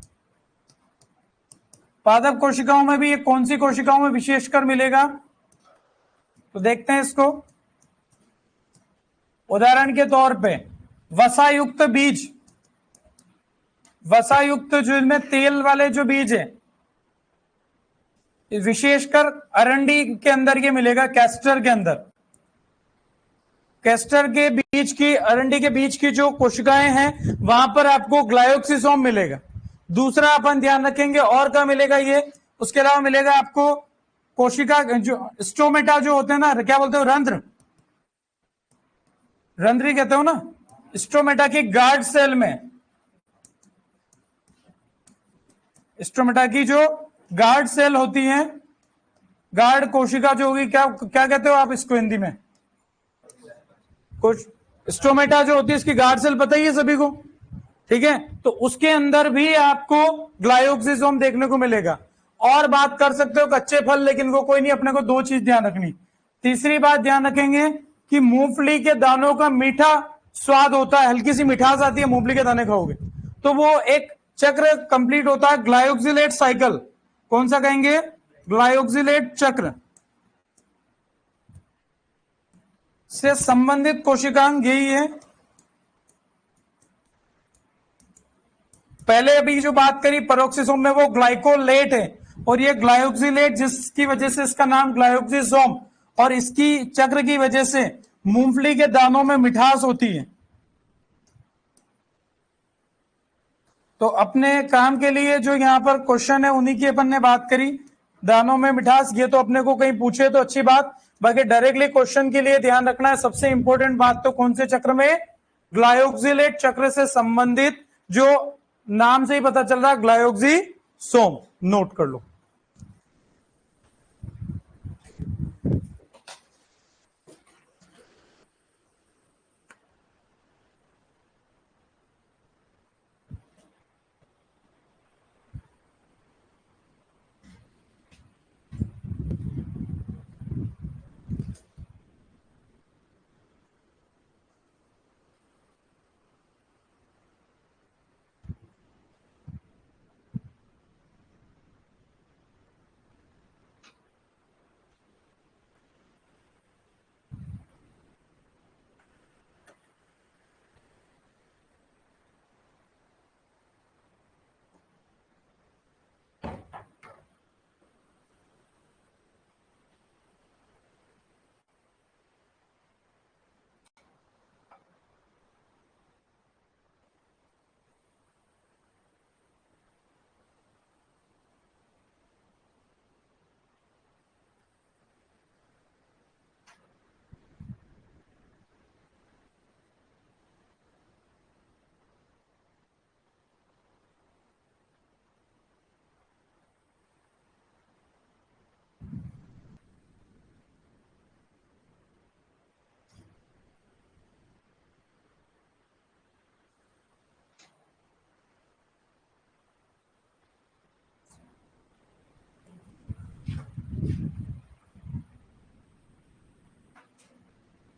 पादप कोशिकाओं में भी ये कौन सी कोशिकाओं में विशेषकर मिलेगा, तो देखते हैं इसको। उदाहरण के तौर पे वसायुक्त बीज, वसायुक्त जिनमें तेल वाले जो बीज है, विशेषकर अरंडी के अंदर ये मिलेगा, कैस्टर के अंदर। कैस्टर के बीज की, अरंडी के बीज की जो कोशिकाएं हैं वहां पर आपको ग्लायोक्सिसोम मिलेगा। दूसरा अपन ध्यान रखेंगे और क्या मिलेगा ये, उसके अलावा मिलेगा आपको कोशिका जो स्टोमेटा जो होते हैं ना, क्या बोलते हो, रंध्र, रंध्री कहते हो ना, स्टोमेटा की गार्ड सेल में, स्टोमेटा की जो गार्ड सेल होती है, गार्ड कोशिका जो होगी, क्या क्या कहते हो आप इसको हिंदी में? कुछ स्टोमेटा जो होती है इसकी गार्ड सेल पता ही है सभी को, ठीक है, तो उसके अंदर भी आपको ग्लायोक्सिसोम देखने को मिलेगा। और बात कर सकते हो कच्चे फल, लेकिन वो कोई नहीं, अपने को 2 चीज ध्यान रखनी। तीसरी बात ध्यान रखेंगे कि मूंगफली के दानों का मीठा स्वाद होता है, हल्की सी मिठास आती है मूंगफली के दाने खाओगे तो, वो एक चक्र कंप्लीट होता है, ग्लायोक्सिलेट साइकिल। कौन सा कहेंगे? ग्लायोक्सिलेट चक्र से संबंधित कोशिकांग यही है। पहले अभी जो बात करी पेरोक्सिसोम में, वो ग्लाइकोलेट है, और ये ग्लायोक्सिलेट जिसकी वजह से इसका नाम ग्लायोक्सिसोम, और इसकी चक्र की वजह से मूंगफली के दानों में मिठास होती है। तो अपने काम के लिए जो यहां पर क्वेश्चन है उन्हीं की अपन ने बात करी, दानों में मिठास, ये तो अपने को कहीं पूछे तो अच्छी बात, बाकी डायरेक्टली क्वेश्चन के लिए ध्यान रखना है सबसे इंपॉर्टेंट बात तो कौन से चक्र में, ग्लायोक्सिलेट चक्र से संबंधित, जो नाम से ही पता चल रहा है ग्लायोक्सिसोम, नोट कर लो।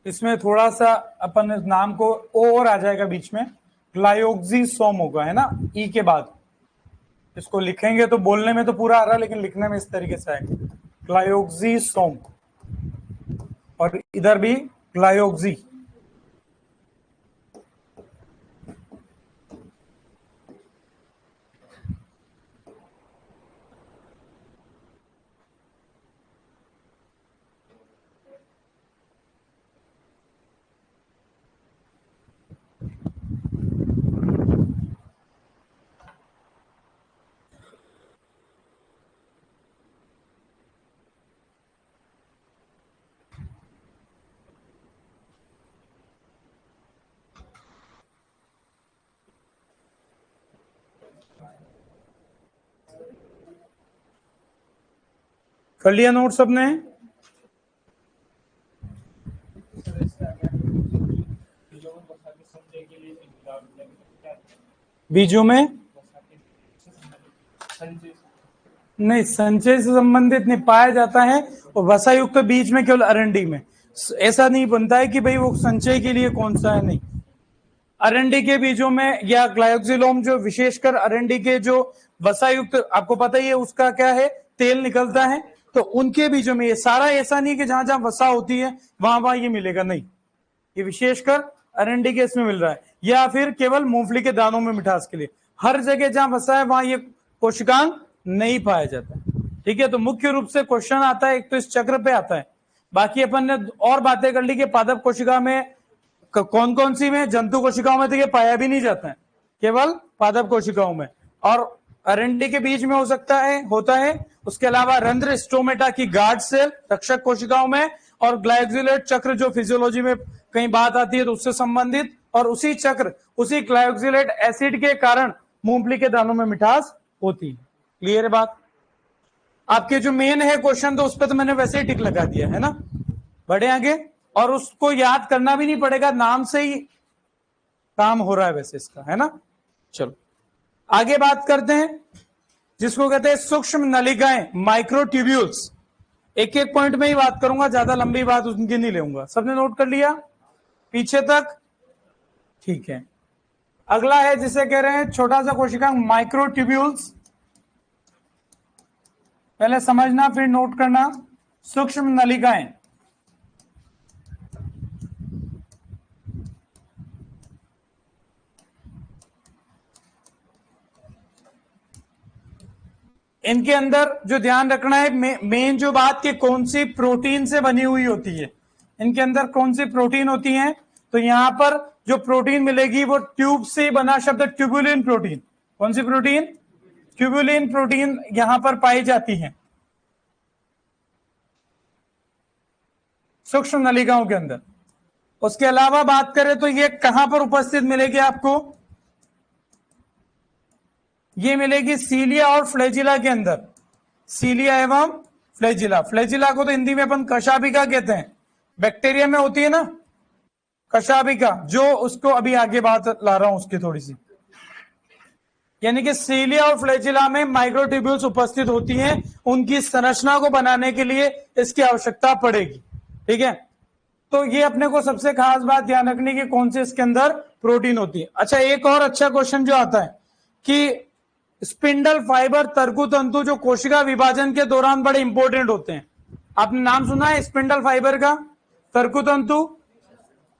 इसमें थोड़ा सा अपन नाम को ओ और आ जाएगा बीच में, ग्लायोक्सिसोम होगा, है ना, ई के बाद। इसको लिखेंगे तो बोलने में तो पूरा आ रहा है, लेकिन लिखने में इस तरीके से आएगा, ग्लायोक्सिसोम। और इधर भी ग्लायोक्सी। कर लिया नोट सबने? बीजों में नहीं, संचय से संबंधित नहीं पाया जाता है, और वसा युक्त बीज में केवल अरंडी में। ऐसा नहीं बनता है कि भाई वो संचय के लिए कौन सा है, नहीं। अरंडी के बीजों में या ग्लायोक्सिलोम, जो विशेषकर अरंडी के जो वसा युक्त, आपको पता ही है उसका क्या है, तेल निकलता है, तो उनके बीजों में ये सारा, ऐसा नहीं कि जहां जहां वसा होती है वहां वहां ये मिलेगा, नहीं। ये विशेषकर अरंडी के इसमें मिल रहा है, या फिर केवल मूंगफली के दानों में मिठास के लिए। हर जगह जहां वसा है वहां ये कोशिकांग नहीं पाया जाता, ठीक है। तो मुख्य रूप से क्वेश्चन आता है एक तो इस चक्र पे आता है, बाकी अपन ने और बातें कर ली कि पादप कोशिका में कौन कौन सी में, जंतु कोशिकाओं में तो ये पाया भी नहीं जाता है, केवल पादप कोशिकाओं में, और अरंडी के बीज में हो सकता है, होता है। उसके अलावा रंध्र स्टोमेटा की गार्ड सेल रक्षक कोशिकाओं में, और ग्लाइकोजिलेट चक्र जो फिजियोलॉजी में कहीं बात आती है तो उससे संबंधित, और उसी चक्र, उसी ग्लाइकोजिलेट एसिड के कारण मूंगफली के दानों में मिठास होती है। क्लियर है बात? आपके जो मेन है क्वेश्चन, तो उस पर तो मैंने वैसे ही टिक लगा दिया है ना। बढ़े आगे, और उसको याद करना भी नहीं पड़ेगा, नाम से ही काम हो रहा है वैसे इसका, है ना। चलो आगे बात करते हैं, जिसको कहते हैं सूक्ष्म नलिकाएं, माइक्रोट्यूब्यूल्स। एक एक पॉइंट में ही बात करूंगा, ज्यादा लंबी बात उनकी नहीं लेऊंगा। सबने नोट कर लिया पीछे तक? ठीक है। अगला है जिसे कह रहे हैं छोटा सा कोशिकांग, माइक्रोट्यूब्यूल्स। पहले समझना फिर नोट करना। सूक्ष्म नलिकाएं, इनके अंदर जो ध्यान रखना है, मेन जो बात कि कौन सी प्रोटीन से बनी हुई होती है, इनके अंदर कौन सी प्रोटीन होती है। तो यहां पर जो प्रोटीन मिलेगी वो ट्यूब से बना शब्द ट्यूबुलिन प्रोटीन। कौन सी प्रोटीन? ट्यूबुलिन प्रोटीन यहां पर पाई जाती है सूक्ष्म नलिकाओं के अंदर। उसके अलावा बात करें तो ये कहां पर उपस्थित मिलेगी आपको? ये मिलेगी सीलिया और फ्लैजिला के अंदर। सीलिया एवं फ्लैजिला। फ्लैजिला को तो हिंदी में अपन कशाभिका कहते हैं, बैक्टीरिया में होती है ना कशाभिका, जो उसको अभी आगे बात ला रहा हूं उसकी थोड़ी सी। यानी कि सीलिया और फ्लैजिला में माइक्रोट्यूब्यूल्स उपस्थित होती हैं, उनकी संरचना को बनाने के लिए इसकी आवश्यकता पड़ेगी, ठीक है। तो ये अपने को सबसे खास बात ध्यान रखनी कि कौन से इसके अंदर प्रोटीन होती है। अच्छा, एक और अच्छा क्वेश्चन जो आता है कि स्पिंडल फाइबर तर्कु तंतु जो कोशिका विभाजन के दौरान बड़े इंपॉर्टेंट होते हैं। आपने नाम सुना है स्पिंडल फाइबर का, तर्कु तंतु?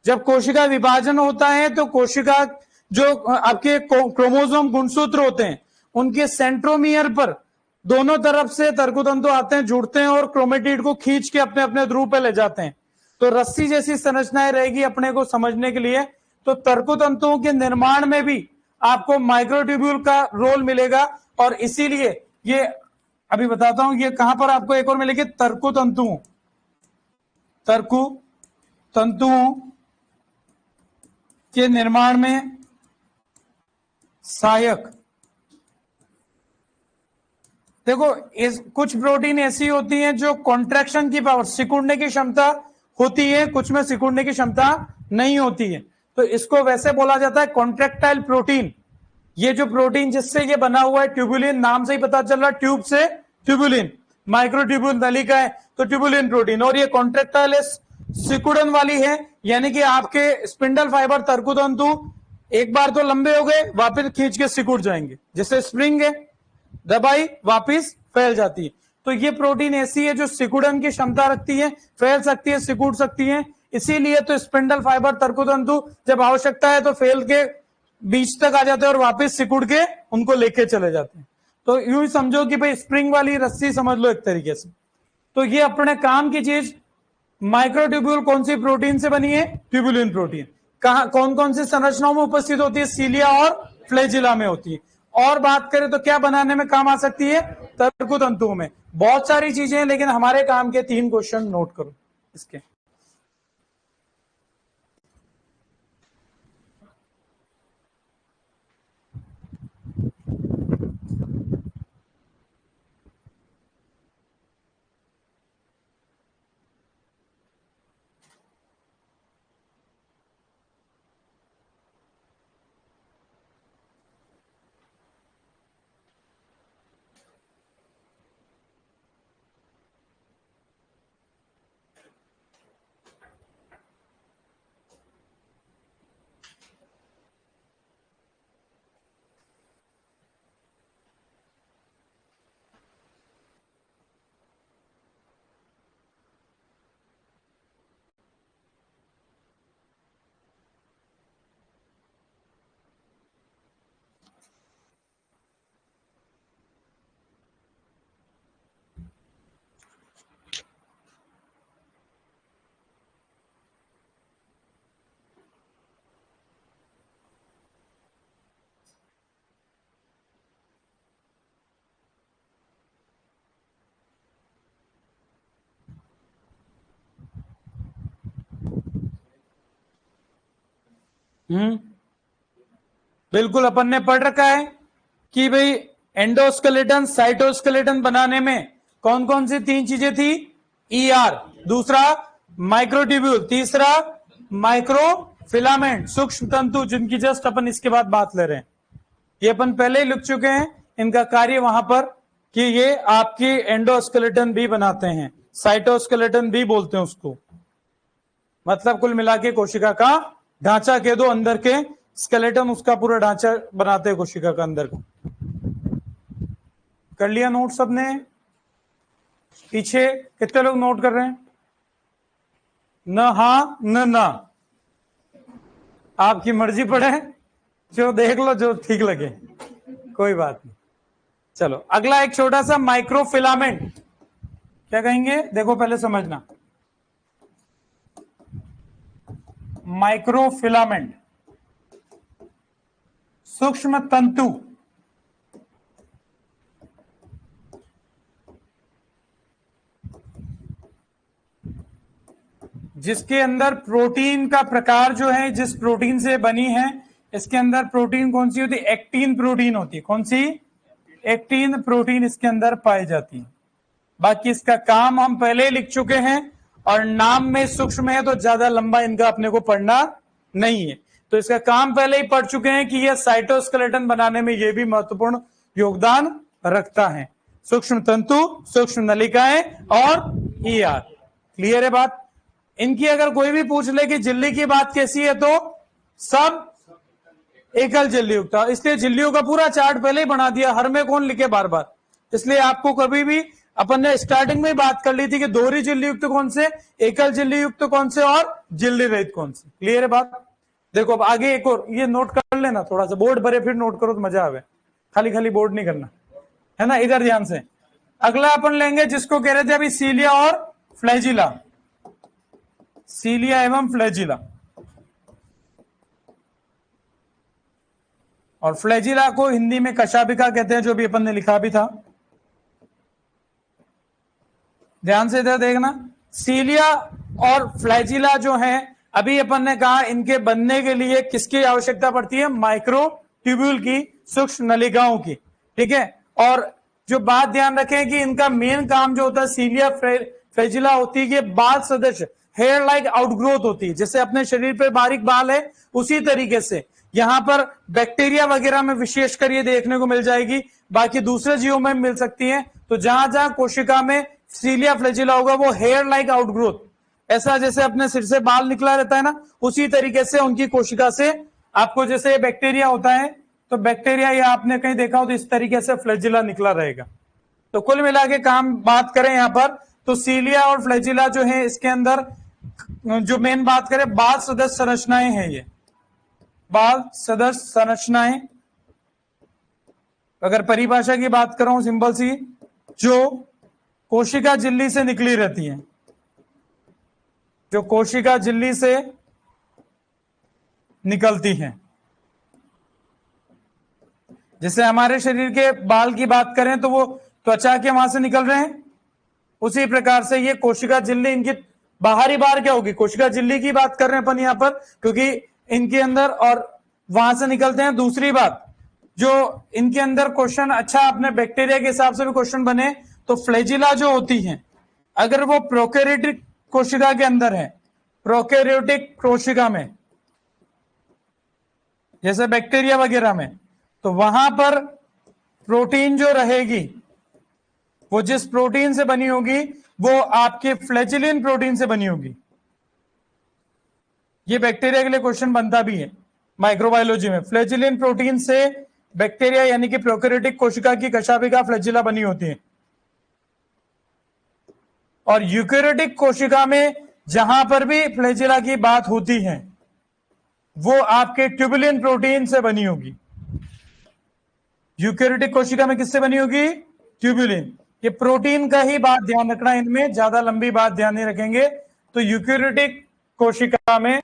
जब कोशिका विभाजन होता है तो कोशिका जो आपके क्रोमोसोम गुणसूत्र होते हैं, उनके सेंट्रोमियर पर दोनों तरफ से तर्कु तंतु आते हैं, जुड़ते हैं और क्रोमेटिड को खींच के अपने अपने ध्रुव पे ले जाते हैं। तो रस्सी जैसी संरचनाएं रहेगी अपने को समझने के लिए। तो तर्कु तंतुओं के निर्माण में भी आपको माइक्रोट्यूब्यूल का रोल मिलेगा, और इसीलिए ये अभी बताता हूं, ये कहां पर आपको एक और मिलेगी, तर्कु तंतुओं, तर्कु तंतुओं के निर्माण में सहायक। देखो, कुछ प्रोटीन ऐसी होती हैं जो कॉन्ट्रैक्शन की पावर, सिकुड़ने की क्षमता होती है, कुछ में सिकुड़ने की क्षमता नहीं होती है। तो इसको वैसे बोला जाता है कॉन्ट्रैक्टाइल प्रोटीन। ये जो प्रोटीन जिससे ये बना हुआ है, ट्यूबुलिन, नाम से ही पता चल रहा है, ट्यूब से ट्यूबुलिन, माइक्रोट्यूब्यूल नलिका है तो ट्यूबुलिन प्रोटीन, और ये कॉन्ट्रैक्टाइल सिकुड़न वाली है, यानी कि आपके स्पिंडल फाइबर तर्कु तंतु एक बार तो लंबे हो गए, वापस खींच के सिकुड़ जाएंगे, जैसे स्प्रिंग है, दबाई वापस फैल जाती है। तो ये प्रोटीन ऐसी है जो सिकुड़न की क्षमता रखती है, फैल सकती है, सिकुड़ सकती है। इसीलिए तो स्पिंडल फाइबर तर्कतंतु जब आवश्यकता है तो फैल के बीच तक आ जाते हैं और वापस सिकुड़ के उनको लेके चले जाते हैं। तो यूं ही समझो कि भाई स्प्रिंग वाली रस्सी समझ लो एक तरीके से। तो ये अपने काम की चीज, माइक्रोट्यूब्यूल कौन सी प्रोटीन से बनी है? Tubulin protein. कहां कौन कौन सी संरचनाओं में उपस्थित होती है? सीलिया और फ्लैजिला में होती है। और बात करें तो क्या बनाने में काम आ सकती है? तर्कतंतुओं में। बहुत सारी चीजें हैं, लेकिन हमारे काम के 3 क्वेश्चन नोट करो इसके। बिल्कुल, अपन ने पढ़ रखा है कि भाई एंडोस्केलेटन साइटोस्केलेटन बनाने में कौन कौन सी 3 चीजें थी? ईआर, दूसरा माइक्रोट्यूब्यूल, तीसरा माइक्रोफिलामेंट, सूक्ष्म तंतु, जिनकी जस्ट अपन इसके बाद बात ले रहे हैं। ये अपन पहले ही लिख चुके हैं, इनका कार्य वहां पर कि ये आपकी एंडोस्केलेटन भी बनाते हैं, साइटोस्केलेटन भी बोलते हैं उसको। मतलब कुल मिला के कोशिका का ढांचा कह दो, अंदर के स्केलेटन उसका पूरा ढांचा बनाते हैं कोशिका का अंदर का। कर लिया नोट सबने? पीछे कितने लोग नोट कर रहे हैं? न हाँ न ना, आपकी मर्जी पड़े, जो देख लो जो ठीक लगे, कोई बात नहीं। चलो अगला एक छोटा सा माइक्रोफिलामेंट, क्या कहेंगे? देखो पहले समझना, माइक्रोफिलामेंट सूक्ष्म तंतु, जिसके अंदर प्रोटीन का प्रकार जो है, जिस प्रोटीन से बनी है, इसके अंदर प्रोटीन कौन सी होती है? एक्टिन प्रोटीन होती है। कौन सी? एक्टिन प्रोटीन इसके अंदर पाई जाती है। बाकी इसका काम हम पहले ही लिख चुके हैं, और नाम में सूक्ष्म है तो ज्यादा लंबा इनका अपने को पढ़ना नहीं है। तो इसका काम पहले ही पढ़ चुके हैं कि यह साइटोस्केलेटन बनाने में यह भी महत्वपूर्ण योगदान रखता है। सूक्ष्म तंतु, सूक्ष्म नलिकाएं और ईआर। क्लियर है बात? इनकी अगर कोई भी पूछ ले कि झिल्ली की बात कैसी है, तो सब एकल झिल्ली युक्त, इसलिए झिल्लियों का पूरा चार्ट पहले ही बना दिया, हर में कौन लिखे बार बार। इसलिए आपको कभी भी, अपन ने स्टार्टिंग में बात कर ली थी कि दोहरी झिल्ली युक्त कौन से, एकल झिल्ली युक्त कौन से, और झिल्ली रहित कौन से। क्लियर है बात? देखो अब आगे एक और ये नोट कर लेना, थोड़ा सा बोर्ड भरे फिर नोट करो तो मजा आवे, खाली खाली बोर्ड नहीं करना है ना। इधर ध्यान से अगला अपन लेंगे, जिसको कह रहे थे अभी सीलिया और फ्लैजिला, सीलिया एवं फ्लैजिला। और फ्लैजिला को हिंदी में कशाभिका कहते हैं, जो भी अपन ने लिखा भी था। ध्यान से इधर देखना, सीलिया और फ्लैजिला जो है, अभी अपन ने कहा इनके बनने के लिए किसकी आवश्यकता पड़ती है? माइक्रोट्यूब्यूल की, सूक्ष्म नलिकाओं की। ठीक है, और जो बात ध्यान रखें कि इनका मेन काम जो होता है, सीलिया फ्लैजिला होती है कि बाल सदृश, हेयर लाइक आउटग्रोथ होती है। जैसे अपने शरीर पे बारीक बाल है, उसी तरीके से यहां पर बैक्टीरिया वगैरह में विशेषकर ये देखने को मिल जाएगी, बाकी दूसरे जीवों में मिल सकती है। तो जहां जहां कोशिका में सीलिया फ्लैजिला होगा, वो हेयर लाइक आउटग्रोथ, ऐसा जैसे अपने सिर से बाल निकला रहता है ना, उसी तरीके से उनकी कोशिका से आपको जैसे बैक्टीरिया होता है, तो बैक्टीरिया ये आपने कहीं देखा हो तो इस तरीके से फ्लैजिला निकला रहेगा। तो कुल मिला के काम बात करें यहां पर, तो सीलिया और फ्लैजिला जो है इसके अंदर जो मेन बात करें, बाल सदस्य संरचनाएं हैं। ये बाल सदस्य संरचनाएं, अगर परिभाषा की बात करूं सिंपल सी, जो कोशिका झिल्ली से निकली रहती है, जो कोशिका झिल्ली से निकलती हैं। जैसे हमारे शरीर के बाल की बात करें तो वो त्वचा के वहां से निकल रहे हैं, उसी प्रकार से ये कोशिका झिल्ली, इनकी बाहरी बार क्या होगी, कोशिका झिल्ली की बात कर रहे हैं अपन यहां पर, क्योंकि इनके अंदर और वहां से निकलते हैं। दूसरी बात, जो इनके अंदर क्वेश्चन, अच्छा अपने बैक्टीरिया के हिसाब से भी क्वेश्चन बने, तो फ्लैजिला जो होती है, अगर वो प्रोकैरियोटिक कोशिका के अंदर है, प्रोकैरियोटिक कोशिका में जैसे बैक्टीरिया वगैरह में, तो वहां पर प्रोटीन जो रहेगी वो जिस प्रोटीन से बनी होगी वो आपके फ्लैजिलिन प्रोटीन से बनी होगी। ये बैक्टीरिया के लिए क्वेश्चन बनता भी है माइक्रोबायोलॉजी में। फ्लैजिलिन प्रोटीन से बैक्टीरिया यानी कि प्रोकैरियोटिक कोशिका की कशाभिका फ्लैजिला बनी होती है। और यूकैरियोटिक कोशिका में जहां पर भी फ्लैजिला की बात होती है वो आपके ट्यूबुलिन प्रोटीन से बनी होगी। यूकैरियोटिक कोशिका में किससे बनी होगी, ट्यूबुलिन। ये प्रोटीन का ही बात ध्यान रखना, इनमें ज्यादा लंबी बात ध्यान नहीं रखेंगे। तो यूकैरियोटिक कोशिका में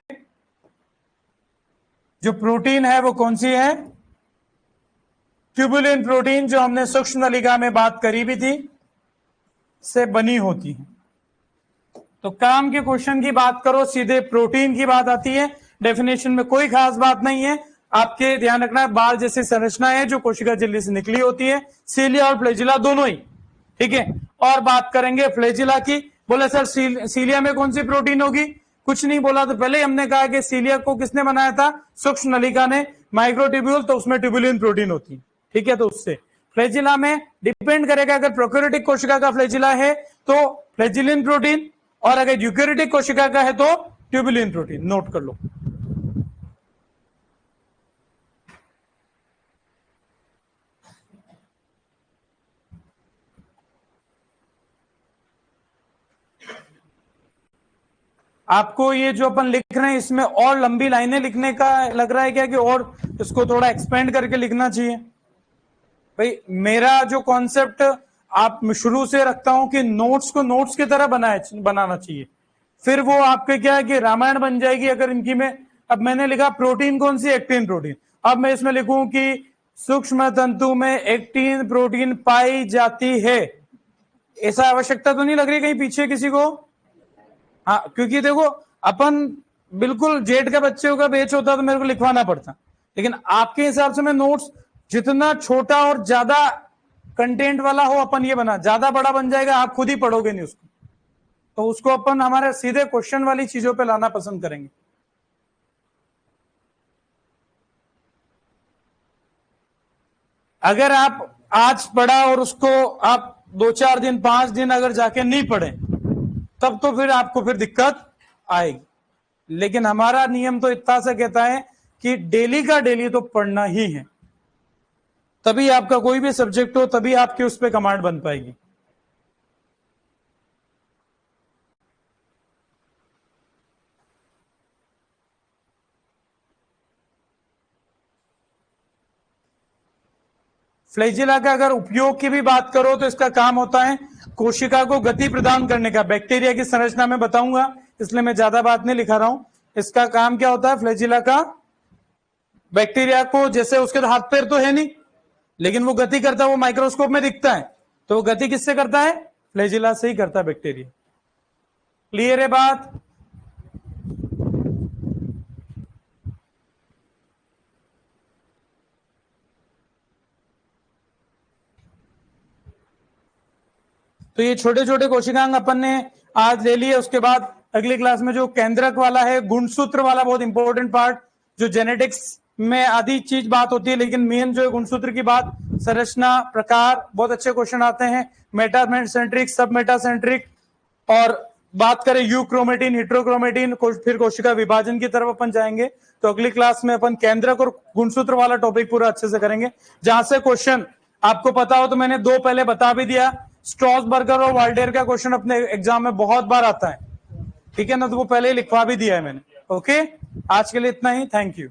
जो प्रोटीन है वो कौन सी है, ट्यूबुलिन प्रोटीन, जो हमने सूक्ष्म नलिका में बात करी भी थी, से बनी होती है। तो काम के क्वेश्चन की बात करो, सीधे प्रोटीन की बात आती है, डेफिनेशन में कोई खास बात नहीं है। आपके ध्यान रखना है, बाल जैसी संरचना है जो कोशिका झिल्ली से निकली होती है, सीलिया और फ्लैजिला दोनों ही, ठीक है। और बात करेंगे फ्लैजिला की। बोले सर सीलिया में कौन सी प्रोटीन होगी, कुछ नहीं बोला, तो पहले हमने कहा कि सीलिया को किसने बनाया था, सूक्ष्म नलिका ने, माइक्रोट्यूब्यूल, तो उसमें ट्यूबुलिन प्रोटीन होती है, ठीक है। तो उससे फ्लैजिला में डिपेंड करेगा, अगर प्रोकैरियोटिक कोशिका का फ्लैजिला है तो फ्लैजिलिन प्रोटीन, और अगर यूकैरियोटिक कोशिका का है तो ट्यूबुलिन प्रोटीन। नोट कर लो। आपको ये जो अपन लिख रहे हैं इसमें और लंबी लाइनें लिखने का लग रहा है क्या, कि और इसको थोड़ा एक्सपेंड करके लिखना चाहिए? भाई मेरा जो कॉन्सेप्ट आप शुरू से रखता हूं कि नोट्स को नोट्स की तरह बनाना चाहिए, फिर वो आपके क्या है कि रामायण बन जाएगी अगर इनकी में। अब मैंने लिखा प्रोटीन कौन सी, एक्टिन प्रोटीन। अब मैं इसमें लिखूं कि सूक्ष्म तंतु में एक्टिन प्रोटीन पाई जाती है, ऐसा आवश्यकता तो नहीं लग रही कहीं पीछे किसी को? हाँ, क्योंकि देखो अपन बिल्कुल जेठ का बच्चे का बेच होता तो मेरे को लिखवाना पड़ता, लेकिन आपके हिसाब से मैं नोट्स जितना छोटा और ज्यादा कंटेंट वाला हो अपन ये बना, ज्यादा बड़ा बन जाएगा, आप खुद ही पढ़ोगे नहीं उसको, तो उसको अपन हमारे सीधे क्वेश्चन वाली चीजों पे लाना पसंद करेंगे। अगर आप आज पढ़ा और उसको आप 2-4 दिन 5 दिन अगर जाके नहीं पढ़े तब तो फिर आपको फिर दिक्कत आएगी। लेकिन हमारा नियम तो इतना सा कहता है कि डेली का डेली तो पढ़ना ही है, तभी आपका कोई भी सब्जेक्ट हो तभी आपकी उस पर कमांड बन पाएगी। फ्लैजिला का अगर उपयोग की भी बात करो तो इसका काम होता है कोशिका को गति प्रदान करने का। बैक्टीरिया की संरचना में बताऊंगा, इसलिए मैं ज्यादा बात नहीं लिखा रहा हूं। इसका काम क्या होता है फ्लैजिला का, बैक्टीरिया को, जैसे उसके तो हाथ पैर तो है नहीं लेकिन वो गति करता है, वो माइक्रोस्कोप में दिखता है, तो वो गति किससे करता है, फ्लैजिला से ही करता है बैक्टीरिया। क्लियर है बात? तो ये छोटे छोटे कोशिकांग अपन ने आज ले लिए। उसके बाद अगली क्लास में जो केंद्रक वाला है, गुणसूत्र वाला, बहुत इंपॉर्टेंट पार्ट, जो जेनेटिक्स में आधी चीज बात होती है, लेकिन मेन जो है गुणसूत्र की बात, संरचना, प्रकार, बहुत अच्छे क्वेश्चन आते हैं, मेटासेंट्रिक, सब मेटासेंट्रिक, और बात करें यूक्रोमेटिन, हिट्रोक्रोमेटिन, फिर कोशिका विभाजन की तरफ अपन जाएंगे। तो अगली क्लास में अपन केंद्रक और गुणसूत्र वाला टॉपिक पूरा अच्छे से करेंगे, जहां से क्वेश्चन आपको पता हो तो मैंने 2 पहले बता भी दिया। स्ट्रॉसबर्गर और वाल्डेयर का क्वेश्चन अपने एग्जाम में बहुत बार आता है, ठीक है ना, तो वो पहले ही लिखवा भी दिया है मैंने। ओके, आज के लिए इतना ही, थैंक यू।